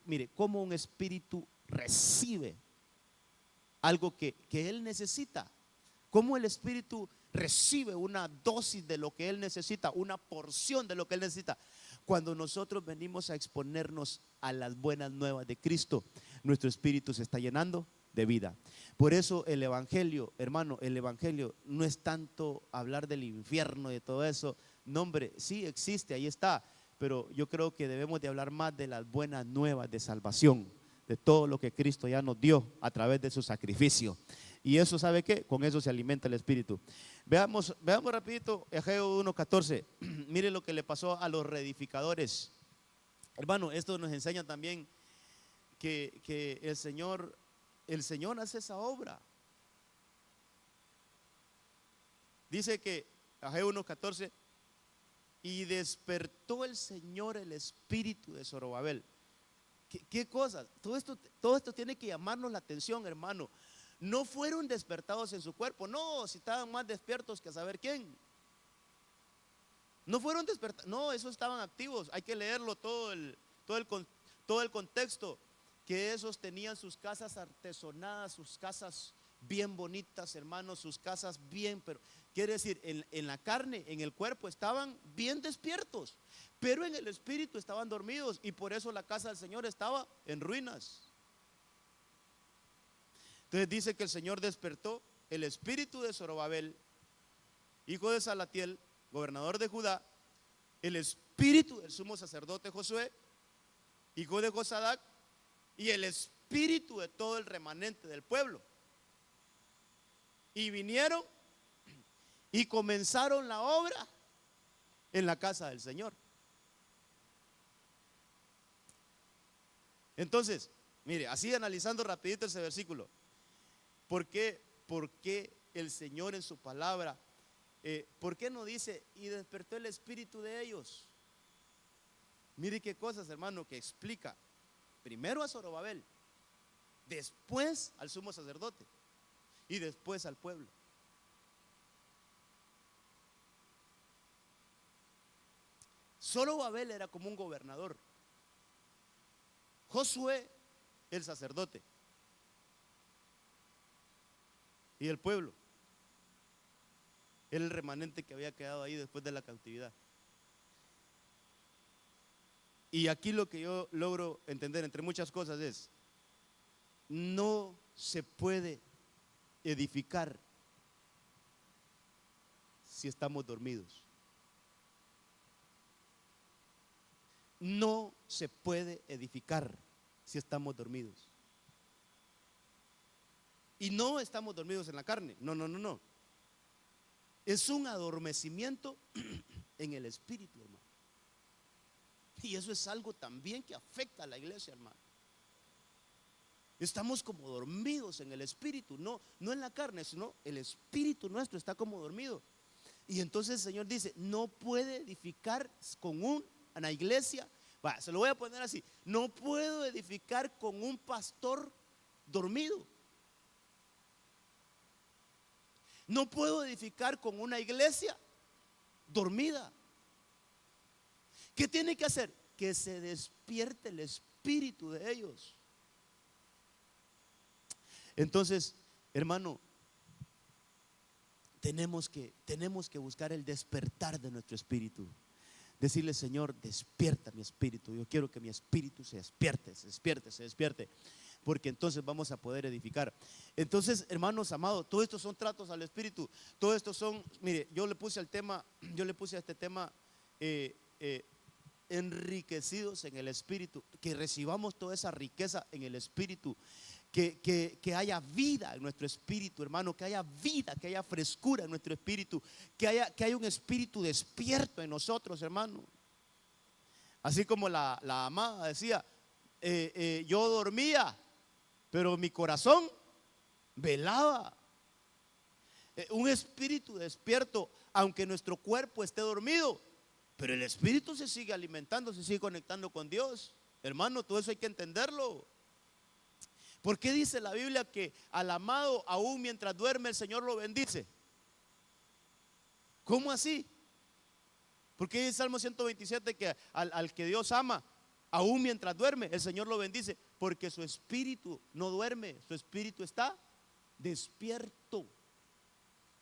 S1: Mire, ¿cómo un espíritu recibe algo que él necesita? ¿Cómo el espíritu recibe una dosis de lo que él necesita, una porción de lo que él necesita? Cuando nosotros venimos a exponernos a las buenas nuevas de Cristo, nuestro espíritu se está llenando de vida. Por eso el evangelio, hermano, el evangelio no es tanto hablar del infierno y de todo eso. No, hombre, sí existe, ahí está, pero yo creo que debemos de hablar más de las buenas nuevas de salvación, de todo lo que Cristo ya nos dio a través de su sacrificio. Y eso, ¿sabe qué? Con eso se alimenta el espíritu. Veamos rapidito Ageo 1:14. Mire lo que le pasó a los reedificadores. Hermano, esto nos enseña también que el Señor hace esa obra. Dice que Ageo 1:14, y despertó el Señor el espíritu de Zorobabel. ¿Qué cosas? Todo esto tiene que llamarnos la atención, hermano. No fueron despertados en su cuerpo, no, si estaban más despiertos que a saber quién. No fueron despertados, no, esos estaban activos. Hay que leerlo todo el contexto. Que esos tenían sus casas artesonadas, sus casas bien bonitas, hermanos, sus casas bien, pero quiere decir, en la carne, en el cuerpo estaban bien despiertos, pero en el espíritu estaban dormidos, y por eso la casa del Señor estaba en ruinas. Entonces dice que el Señor despertó el espíritu de Zorobabel, hijo de Salatiel, gobernador de Judá, el espíritu del sumo sacerdote Josué, hijo de Josadac, y el espíritu de todo el remanente del pueblo. Y vinieron y comenzaron la obra en la casa del Señor. Entonces, mire, así analizando rapidito ese versículo, ¿por qué el Señor en su palabra, por qué no dice y despertó el espíritu de ellos? Mire qué cosas, hermano, que explica. Primero a Zorobabel, después al sumo sacerdote y después al pueblo. Zorobabel era como un gobernador, Josué el sacerdote y el pueblo era el remanente que había quedado ahí después de la cautividad. Y aquí lo que yo logro entender entre muchas cosas es: no se puede edificar si estamos dormidos. No se puede edificar si estamos dormidos. Y no estamos dormidos en la carne, no. Es un adormecimiento en el espíritu, hermano. Y eso es algo también que afecta a la iglesia, hermano. Estamos como dormidos en el espíritu, no en la carne, sino el espíritu nuestro está como dormido. Y entonces el Señor dice: no puede edificar con una iglesia, se lo voy a poner así: no puedo edificar con un pastor dormido. No puedo edificar con una iglesia dormida. ¿Qué tiene que hacer? Que se despierte el espíritu de ellos. Entonces, hermano, tenemos que buscar el despertar de nuestro espíritu. Decirle: Señor, despierta mi espíritu. Yo quiero que mi espíritu se despierte, porque entonces vamos a poder edificar. Entonces, hermanos amados, todos estos son tratos al espíritu. Todos estos son, mire, yo le puse a este tema enriquecidos en el Espíritu, que recibamos toda esa riqueza en el Espíritu, que haya vida en nuestro espíritu, hermano, que haya vida, que haya frescura en nuestro espíritu, que haya un espíritu despierto en nosotros, hermano. Así como la amada decía, yo dormía, pero mi corazón velaba. Un espíritu despierto, aunque nuestro cuerpo esté dormido, pero el espíritu se sigue alimentando, se sigue conectando con Dios. Hermano, todo eso hay que entenderlo. ¿Por qué dice la Biblia que al amado aún mientras duerme el Señor lo bendice? ¿Cómo así? ¿Por qué dice Salmo 127 que al que Dios ama, aún mientras duerme, el Señor lo bendice? Porque su espíritu no duerme, su espíritu está despierto.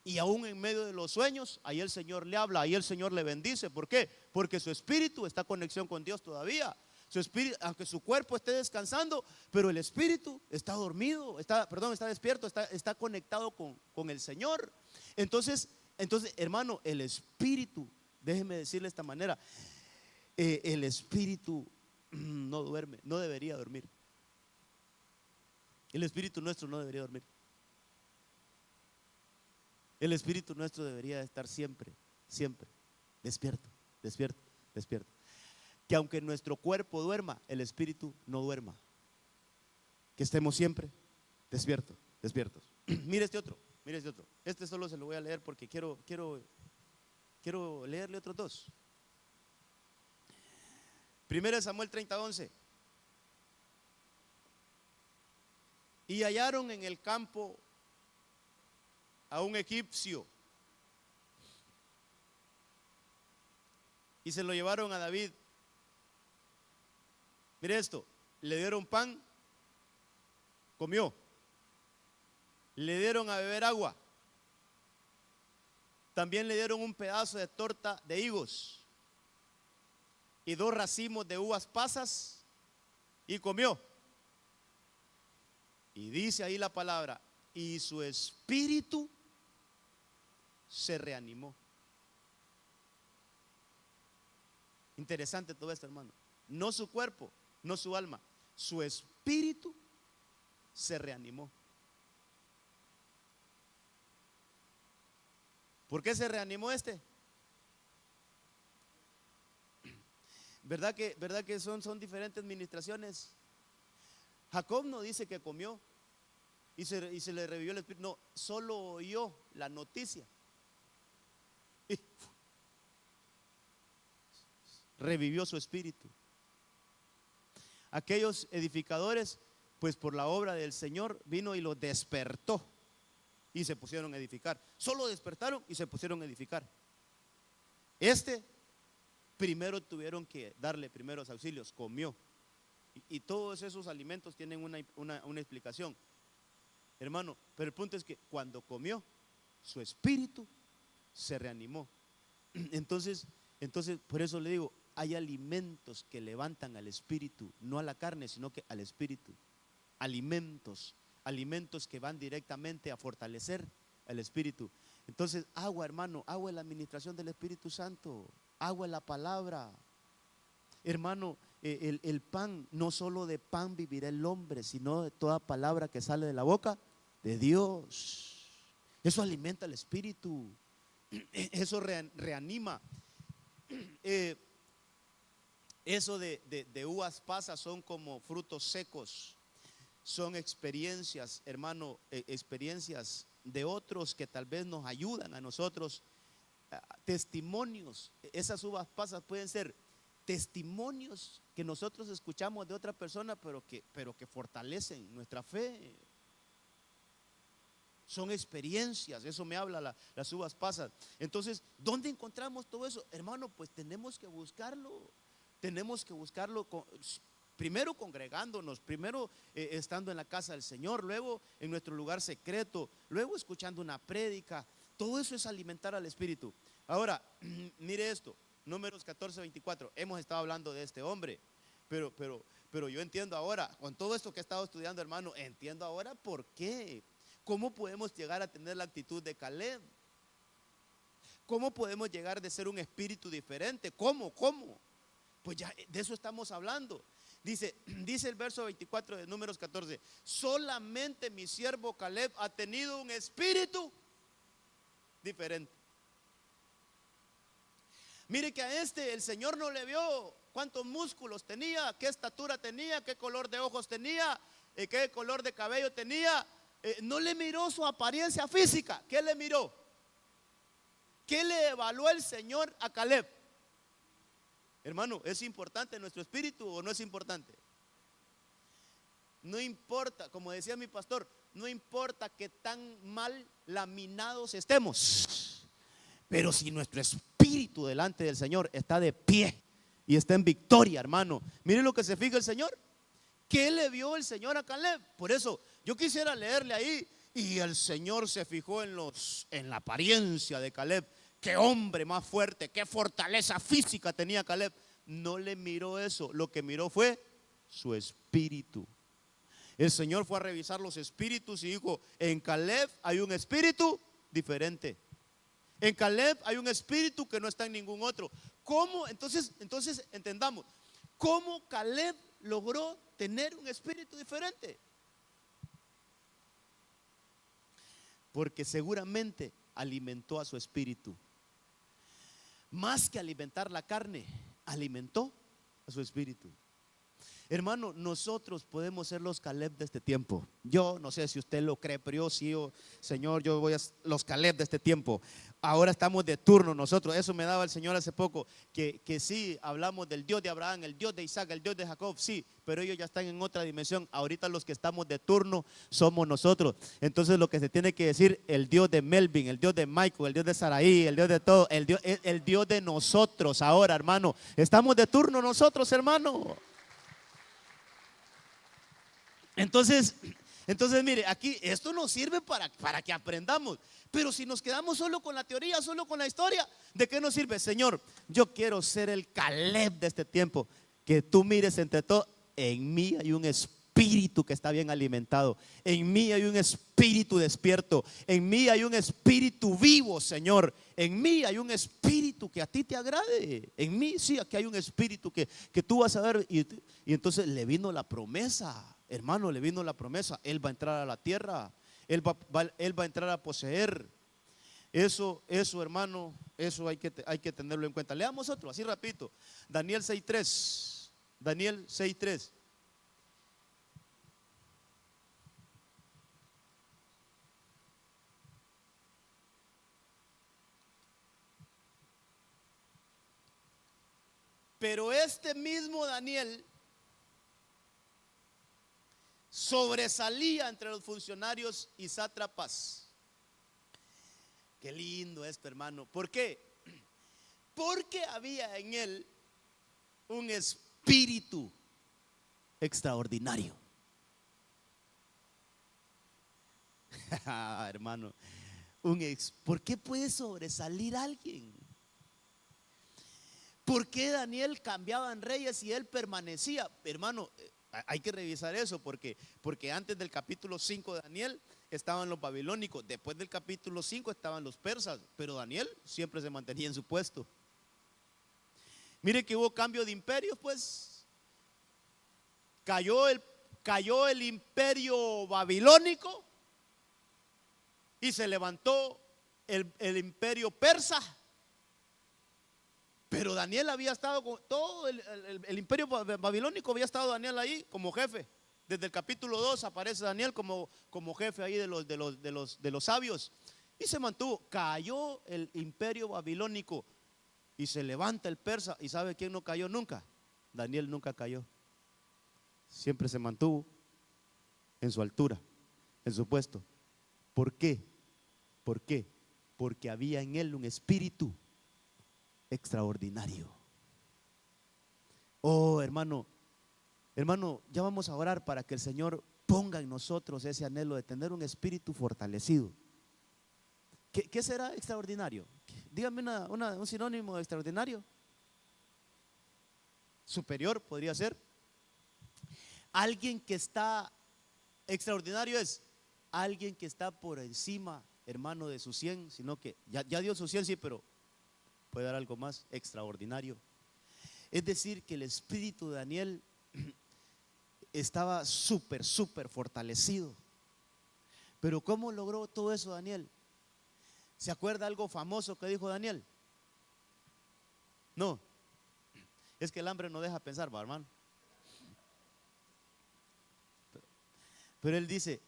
S1: Y aún en medio de los sueños, ahí el Señor le habla, ahí el Señor le bendice. ¿Por qué? Porque su espíritu está en conexión con Dios todavía. Su espíritu, aunque su cuerpo esté descansando, pero el espíritu está dormido, está despierto, está conectado con el Señor. Entonces, hermano, el espíritu, déjeme decirle de esta manera, el espíritu no duerme, no debería dormir. El espíritu nuestro no debería dormir. El espíritu nuestro debería estar siempre, siempre despierto, despierto, despierto. Que aunque nuestro cuerpo duerma, el espíritu no duerma. Que estemos siempre despiertos, despiertos. Mire este otro, mire este otro. Este solo se lo voy a leer porque quiero leerle otros dos. 1 Samuel 30:11. Y hallaron en el campo a un egipcio y se lo llevaron a David. Mire esto, le dieron pan, comió, le dieron a beber agua, también le dieron un pedazo de torta de higos y 2 racimos de uvas pasas y comió. Y dice ahí la palabra, y su espíritu se reanimó. Interesante todo esto, hermano. No su cuerpo, no su alma, su espíritu se reanimó. ¿Por qué se reanimó este? ¿Verdad que son diferentes ministraciones? Jacob no dice que comió y se le revivió el espíritu. No, solo oyó la noticia y revivió su espíritu. Aquellos edificadores, pues por la obra del Señor vino y los despertó y se pusieron a edificar. Solo despertaron y se pusieron a edificar. Primero tuvieron que darle primeros auxilios, comió. Y todos esos alimentos tienen una explicación, hermano. Pero el punto es que cuando comió, su espíritu se reanimó. Entonces, por eso le digo, hay alimentos que levantan al espíritu, no a la carne, sino que al espíritu. Alimentos que van directamente a fortalecer el espíritu. Entonces, agua, hermano, agua es la administración del Espíritu Santo, agua es la palabra. Hermano, el pan, no solo de pan vivirá el hombre, sino de toda palabra que sale de la boca de Dios. Eso alimenta el espíritu, eso reanima. Eso de uvas pasas son como frutos secos, son experiencias, hermano, experiencias de otros que tal vez nos ayudan a nosotros, testimonios. Esas uvas pasas pueden ser testimonios que nosotros escuchamos de otra persona, pero que fortalecen nuestra fe. Son experiencias, eso me habla las uvas pasas. Entonces, ¿dónde encontramos todo eso? Hermano, pues tenemos que buscarlo. Primero congregándonos, primero estando en la casa del Señor, luego en nuestro lugar secreto, luego escuchando una prédica. Todo eso es alimentar al espíritu. Ahora, mire esto, Números 14:24. Hemos estado hablando de este hombre, pero yo entiendo ahora, con todo esto que he estado estudiando, hermano, entiendo ahora por qué. ¿Cómo podemos llegar a tener la actitud de Caleb? ¿Cómo podemos llegar de ser un espíritu diferente? ¿Cómo? Pues ya de eso estamos hablando. Dice el verso 24 de Números 14: solamente mi siervo Caleb ha tenido un espíritu diferente. Mire que a este el Señor no le vio cuántos músculos tenía, qué estatura tenía, qué color de ojos tenía, qué color de cabello tenía. No le miró su apariencia física. ¿Qué le miró? ¿Qué le evaluó el Señor a Caleb? Hermano, ¿es importante nuestro espíritu o no es importante? No importa, como decía mi pastor, no importa que tan mal laminados estemos, pero si nuestro espíritu delante del Señor está de pie y está en victoria, hermano, mire lo que se fija el Señor. ¿Qué le vio el Señor a Caleb? Por eso yo quisiera leerle ahí. Y el Señor se fijó en la apariencia de Caleb. Qué hombre más fuerte, qué fortaleza física tenía Caleb. No le miró eso, lo que miró fue su espíritu. El Señor fue a revisar los espíritus y dijo: en Caleb hay un espíritu diferente. En Caleb hay un espíritu que no está en ningún otro. ¿Cómo? Entonces entendamos, ¿cómo Caleb logró tener un espíritu diferente? Porque seguramente alimentó a su espíritu. Más que alimentar la carne, alimentó a su espíritu. Hermano, nosotros podemos ser los Caleb de este tiempo. Yo no sé si usted lo cree, pero yo sí, Señor, yo voy a ser los Caleb de este tiempo. Ahora estamos de turno nosotros. Eso me daba el Señor hace poco, que sí, hablamos del Dios de Abraham, el Dios de Isaac, el Dios de Jacob, sí, pero ellos ya están en otra dimensión. Ahorita los que estamos de turno somos nosotros. Entonces lo que se tiene que decir: el Dios de Melvin, el Dios de Michael, el Dios de Saraí, el Dios de todo, el Dios de nosotros ahora, hermano. Estamos de turno nosotros, hermano. Entonces mire, aquí esto nos sirve para que aprendamos. Pero si nos quedamos solo con la teoría, solo con la historia, ¿de qué nos sirve? Señor, yo quiero ser el Caleb de este tiempo. Que tú mires entre todo, en mí hay un espíritu que está bien alimentado. En mí hay un espíritu despierto. En mí hay un espíritu vivo, Señor. En mí hay un espíritu que a ti te agrade. En mí sí, aquí hay un espíritu que tú vas a ver. Y entonces le vino la promesa. Hermano, le vino la promesa. Él va a entrar a la tierra. Él va a entrar a poseer. Eso, hermano, eso hay que tenerlo en cuenta. Leamos otro, así rapidito. Daniel 6:3. Daniel 6:3. Pero este mismo Daniel sobresalía entre los funcionarios y sátrapas. Qué lindo esto, hermano. ¿Por qué? Porque había en él un espíritu extraordinario. Hermano, ¿por qué puede sobresalir alguien? ¿Por qué Daniel cambiaba en reyes y él permanecía? Hermano, hay que revisar eso porque antes del capítulo 5 de Daniel estaban los babilónicos, después del capítulo 5 estaban los persas, pero Daniel siempre se mantenía en su puesto. Mire que hubo cambio de imperios, pues cayó el imperio babilónico y se levantó el imperio persa. Pero Daniel había estado con todo el imperio babilónico, había estado Daniel ahí como jefe. Desde el capítulo 2 aparece Daniel como jefe ahí de los sabios. Y se mantuvo. Cayó el imperio babilónico y se levanta el persa. ¿Y sabe quién no cayó nunca? Daniel nunca cayó. Siempre se mantuvo en su altura, en su puesto. ¿Por qué? ¿Por qué? Porque había en él un espíritu extraordinario. Oh, hermano, ya vamos a orar para que el Señor ponga en nosotros ese anhelo de tener un espíritu fortalecido. ¿Qué será extraordinario? Dígame un sinónimo de extraordinario. Superior podría ser. Alguien que está extraordinario es alguien que está por encima, hermano, de su 100, sino que ya dio su 100, sí, pero puede dar algo más extraordinario. Es decir, que el espíritu de Daniel estaba súper fortalecido. Pero ¿cómo logró todo eso Daniel? ¿Se acuerda algo famoso que dijo Daniel? No, es que el hambre no deja pensar, ¿va, hermano? Pero él dice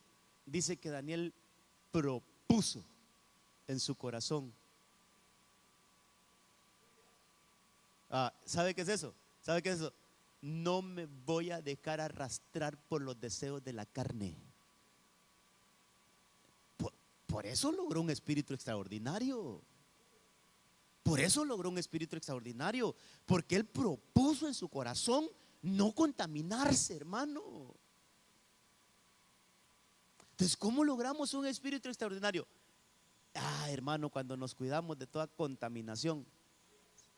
S1: que Daniel propuso en su corazón. ¿Sabe qué es eso? ¿Sabe qué es eso? No me voy a dejar arrastrar por los deseos de la carne. Por eso logró un espíritu extraordinario. Por eso logró un espíritu extraordinario. Porque él propuso en su corazón no contaminarse, hermano. Entonces, ¿cómo logramos un espíritu extraordinario? Hermano, cuando nos cuidamos de toda contaminación,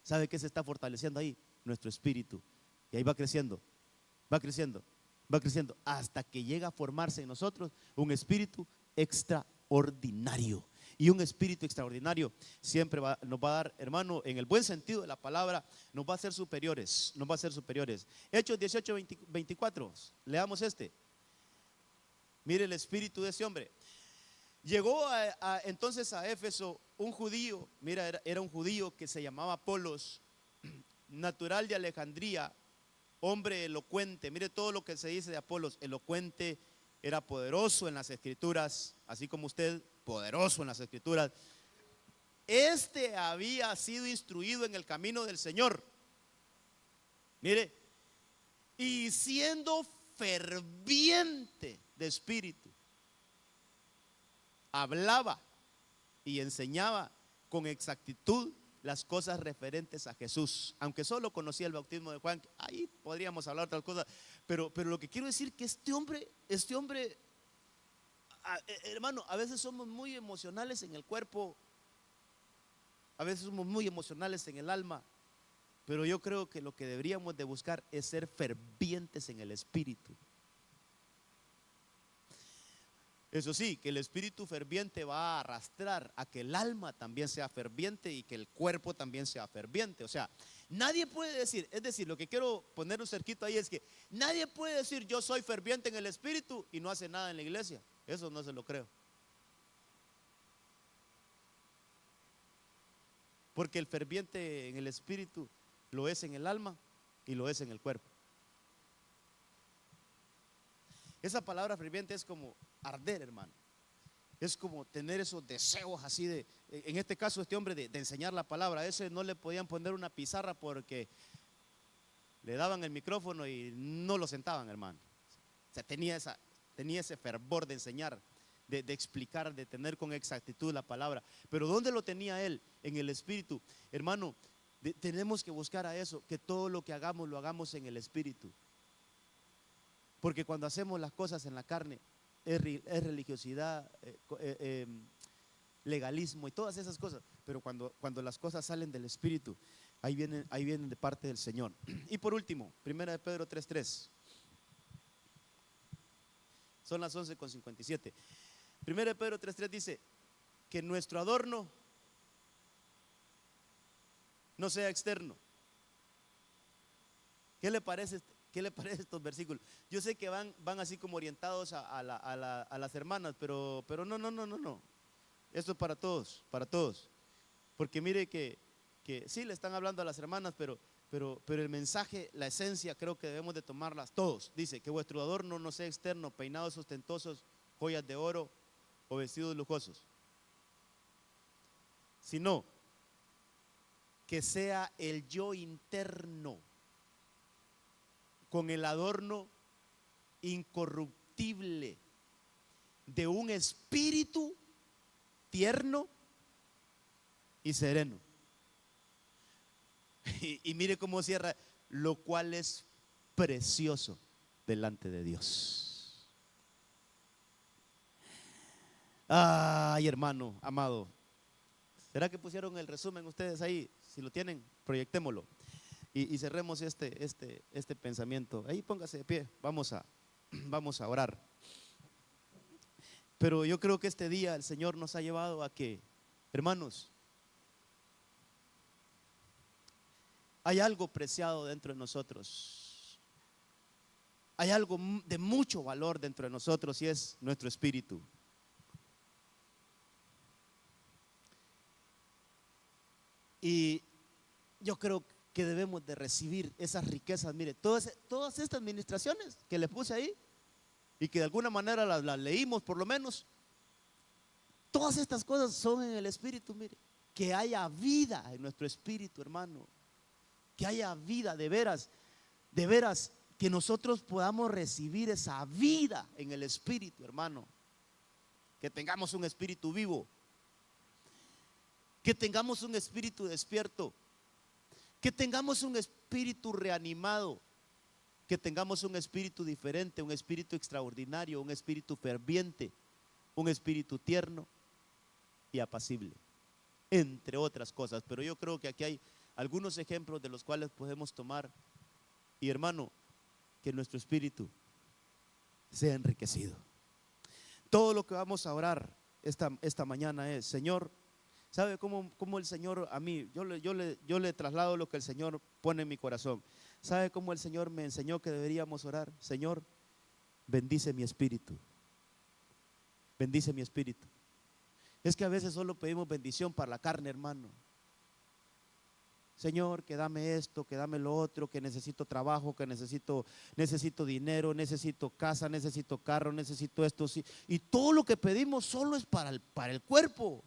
S1: ¿sabe qué se está fortaleciendo ahí? Nuestro espíritu. Y ahí va creciendo, va creciendo, va creciendo, hasta que llega a formarse en nosotros un espíritu extraordinario. Y un espíritu extraordinario siempre nos va a dar, hermano, en el buen sentido de la palabra, nos va a hacer superiores, nos va a hacer superiores. Hechos 18, 24, leamos este. Mire el espíritu de ese hombre. Llegó entonces a Éfeso un judío, mira, era un judío que se llamaba Apolos, natural de Alejandría, hombre elocuente. Mire todo lo que se dice de Apolos: elocuente, era poderoso en las escrituras, así como usted, poderoso en las escrituras. Este había sido instruido en el camino del Señor, mire, y siendo ferviente de espíritu, hablaba y enseñaba con exactitud las cosas referentes a Jesús. Aunque solo conocía el bautismo de Juan, ahí podríamos hablar de otras cosas, pero lo que quiero decir que este hombre, hermano, a veces somos muy emocionales en el cuerpo, a veces somos muy emocionales en el alma, pero yo creo que lo que deberíamos de buscar es ser fervientes en el espíritu. Eso sí, que el espíritu ferviente va a arrastrar a que el alma también sea ferviente y que el cuerpo también sea ferviente. O sea, nadie puede decir, es decir, lo que quiero poner un cerquito ahí es que nadie puede decir yo soy ferviente en el espíritu y no hace nada en la iglesia. Eso no se lo creo. Porque el ferviente en el espíritu lo es en el alma y lo es en el cuerpo. Esa palabra ferviente es como arder, hermano. Es como tener esos deseos así de, en este caso este hombre de enseñar la palabra. A ese no le podían poner una pizarra porque le daban el micrófono y no lo sentaban, hermano. O sea, tenía ese fervor de enseñar, de explicar, de tener con exactitud la palabra. Pero ¿dónde lo tenía él? En el espíritu. Hermano, tenemos que buscar a eso, que todo lo que hagamos lo hagamos en el espíritu. Porque cuando hacemos las cosas en la carne es religiosidad, legalismo y todas esas cosas. Pero cuando las cosas salen del espíritu, ahí vienen de parte del Señor. Y por último, 1 Pedro 3:3. Son las 11:57. 1 Pedro 3:3 dice que nuestro adorno no sea externo. ¿Qué le parece estos versículos? Yo sé que van así como orientados a las hermanas, pero no. Esto es para todos, para todos. Porque mire que sí le están hablando a las hermanas, pero el mensaje, la esencia, creo que debemos de tomarlas todos. Dice que vuestro adorno no sea externo, peinados ostentosos, joyas de oro o vestidos lujosos, sino que sea el yo interno, con el adorno incorruptible de un espíritu tierno y sereno. Y mire cómo cierra: lo cual es precioso delante de Dios. Ay, hermano amado, ¿será que pusieron el resumen ustedes ahí? Si lo tienen, proyectémoslo y cerremos este pensamiento. Ahí póngase de pie, vamos a orar. Pero yo creo que este día el Señor nos ha llevado a que, hermanos, hay algo preciado dentro de nosotros. Hay algo de mucho valor dentro de nosotros y es nuestro espíritu. Y yo creo que debemos de recibir esas riquezas. Mire, todas estas administraciones que le puse ahí y que de alguna manera las leímos por lo menos, todas estas cosas son en el espíritu. Mire, que haya vida en nuestro espíritu, hermano. Que haya vida de veras, que nosotros podamos recibir esa vida en el espíritu, hermano. Que tengamos un espíritu vivo, que tengamos un espíritu despierto, que tengamos un espíritu reanimado, que tengamos un espíritu diferente, un espíritu extraordinario, un espíritu ferviente, un espíritu tierno y apacible, entre otras cosas. Pero yo creo que aquí hay algunos ejemplos de los cuales podemos tomar. Y hermano, que nuestro espíritu sea enriquecido. Todo lo que vamos a orar esta mañana es: Señor, ¿sabe cómo el Señor a mí, yo le traslado lo que el Señor pone en mi corazón? ¿Sabe cómo el Señor me enseñó que deberíamos orar? Señor, bendice mi espíritu. Bendice mi espíritu. Es que a veces solo pedimos bendición para la carne, hermano. Señor, que dame esto, que dame lo otro, que necesito trabajo, que necesito dinero, necesito casa, necesito carro, necesito esto. Sí. Y todo lo que pedimos solo es para el cuerpo.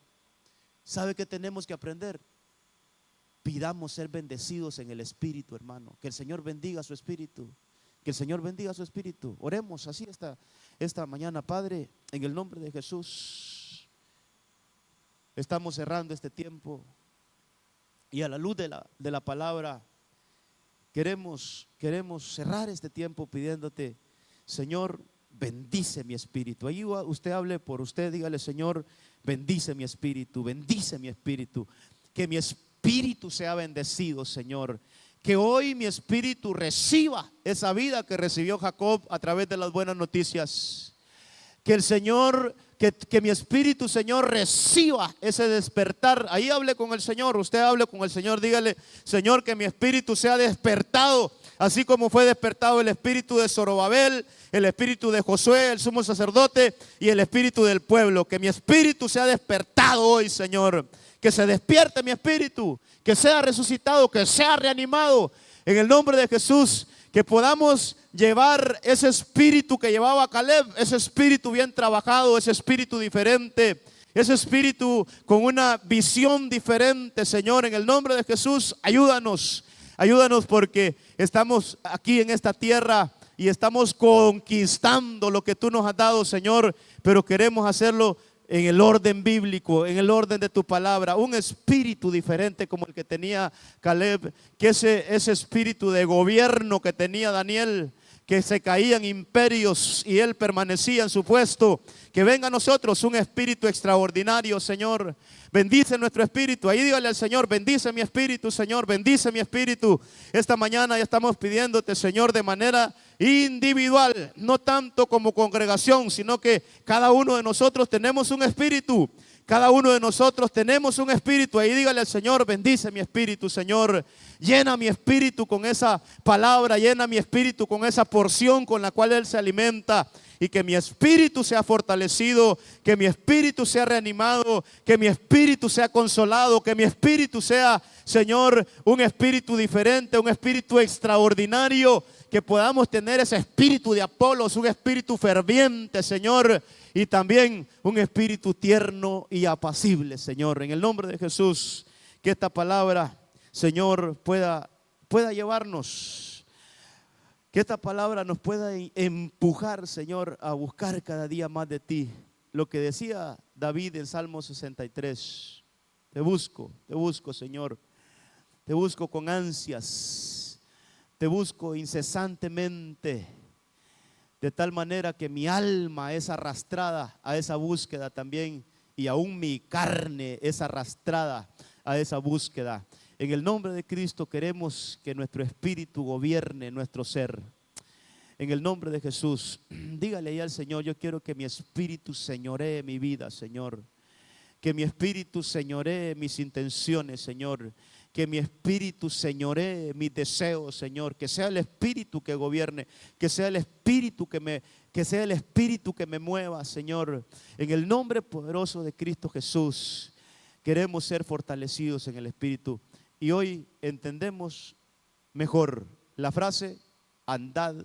S1: ¿Sabe qué tenemos que aprender? Pidamos ser bendecidos en el espíritu, hermano. Que el Señor bendiga su espíritu. Que el Señor bendiga su espíritu. Oremos así esta mañana. Padre, en el nombre de Jesús, estamos cerrando este tiempo. Y a la luz de la palabra, queremos cerrar este tiempo pidiéndote: Señor, bendice mi espíritu. Ahí usted hable por usted, dígale: Señor, bendice mi espíritu, bendice mi espíritu. Que mi espíritu sea bendecido, Señor. Que hoy mi espíritu reciba esa vida que recibió Jacob a través de las buenas noticias. Que el Señor, que mi espíritu, Señor, reciba ese despertar. Ahí hable con el Señor, usted hable con el Señor, dígale: Señor, que mi espíritu sea despertado, así como fue despertado el espíritu de Zorobabel, el espíritu de Josué, el sumo sacerdote, y el espíritu del pueblo. Que mi espíritu sea despertado hoy, Señor. Que se despierte mi espíritu, que sea resucitado, que sea reanimado en el nombre de Jesús. Que podamos llevar ese espíritu que llevaba Caleb, ese espíritu bien trabajado, ese espíritu diferente, ese espíritu con una visión diferente, Señor. En el nombre de Jesús, ayúdanos porque estamos aquí en esta tierra y estamos conquistando lo que tú nos has dado, Señor, pero queremos hacerlo en el orden bíblico, en el orden de tu palabra. Un espíritu diferente como el que tenía Caleb, que ese espíritu de gobierno que tenía Daniel, que se caían imperios y él permanecía en su puesto. Que venga a nosotros un espíritu extraordinario, Señor. Bendice nuestro espíritu. Ahí dígale al Señor: bendice mi espíritu, Señor, bendice mi espíritu. Esta mañana ya estamos pidiéndote, Señor, de manera individual, no tanto como congregación, sino que cada uno de nosotros tenemos un espíritu. Cada uno de nosotros tenemos un espíritu. Ahí dígale al Señor: bendice mi espíritu, Señor. Llena mi espíritu con esa palabra, llena mi espíritu con esa porción con la cual Él se alimenta. Y que mi espíritu sea fortalecido, que mi espíritu sea reanimado, que mi espíritu sea consolado, que mi espíritu sea, Señor, un espíritu diferente, un espíritu extraordinario. Que podamos tener ese espíritu de Apolos, un espíritu ferviente, Señor, y también un espíritu tierno y apacible, Señor. En el nombre de Jesús, que esta palabra, Señor, pueda llevarnos, que esta palabra nos pueda empujar, Señor, a buscar cada día más de ti. Lo que decía David en Salmo 63: te busco, Señor, te busco con ansias. Te busco incesantemente, de tal manera que mi alma es arrastrada a esa búsqueda también, y aún mi carne es arrastrada a esa búsqueda. En el nombre de Cristo queremos que nuestro espíritu gobierne nuestro ser. En el nombre de Jesús, dígale ahí al Señor: yo quiero que mi espíritu señoree mi vida, Señor. Que mi espíritu señoree mis intenciones, Señor. que mi espíritu señoree mis deseos, Señor, que sea el espíritu que gobierne, que sea el espíritu que sea el espíritu que me mueva, Señor, en el nombre poderoso de Cristo Jesús. Queremos ser fortalecidos en el espíritu y hoy entendemos mejor la frase: andad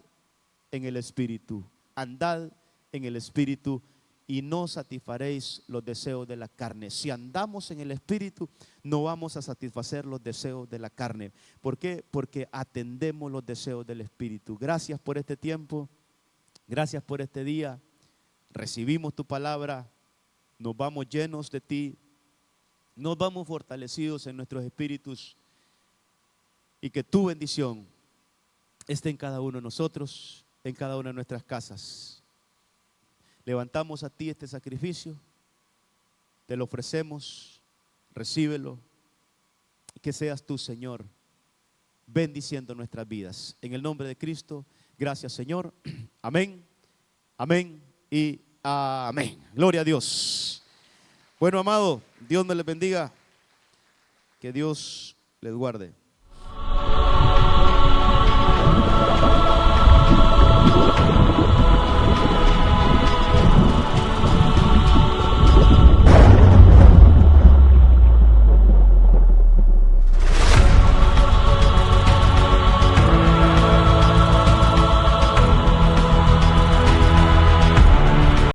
S1: en el espíritu, andad en el espíritu y no satisfaréis los deseos de la carne. Si andamos en el espíritu, no vamos a satisfacer los deseos de la carne. ¿Por qué? Porque atendemos los deseos del espíritu. Gracias por este tiempo, gracias por este día. Recibimos tu palabra, nos vamos llenos de ti, nos vamos fortalecidos en nuestros espíritus y que tu bendición esté en cada uno de nosotros, en cada una de nuestras casas. Levantamos a ti este sacrificio, te lo ofrecemos, recíbelo, y que seas tú, Señor, bendiciendo nuestras vidas. En el nombre de Cristo, gracias, Señor. Amén, amén y amén. Gloria a Dios. Bueno, amado, Dios me les bendiga, que Dios les guarde.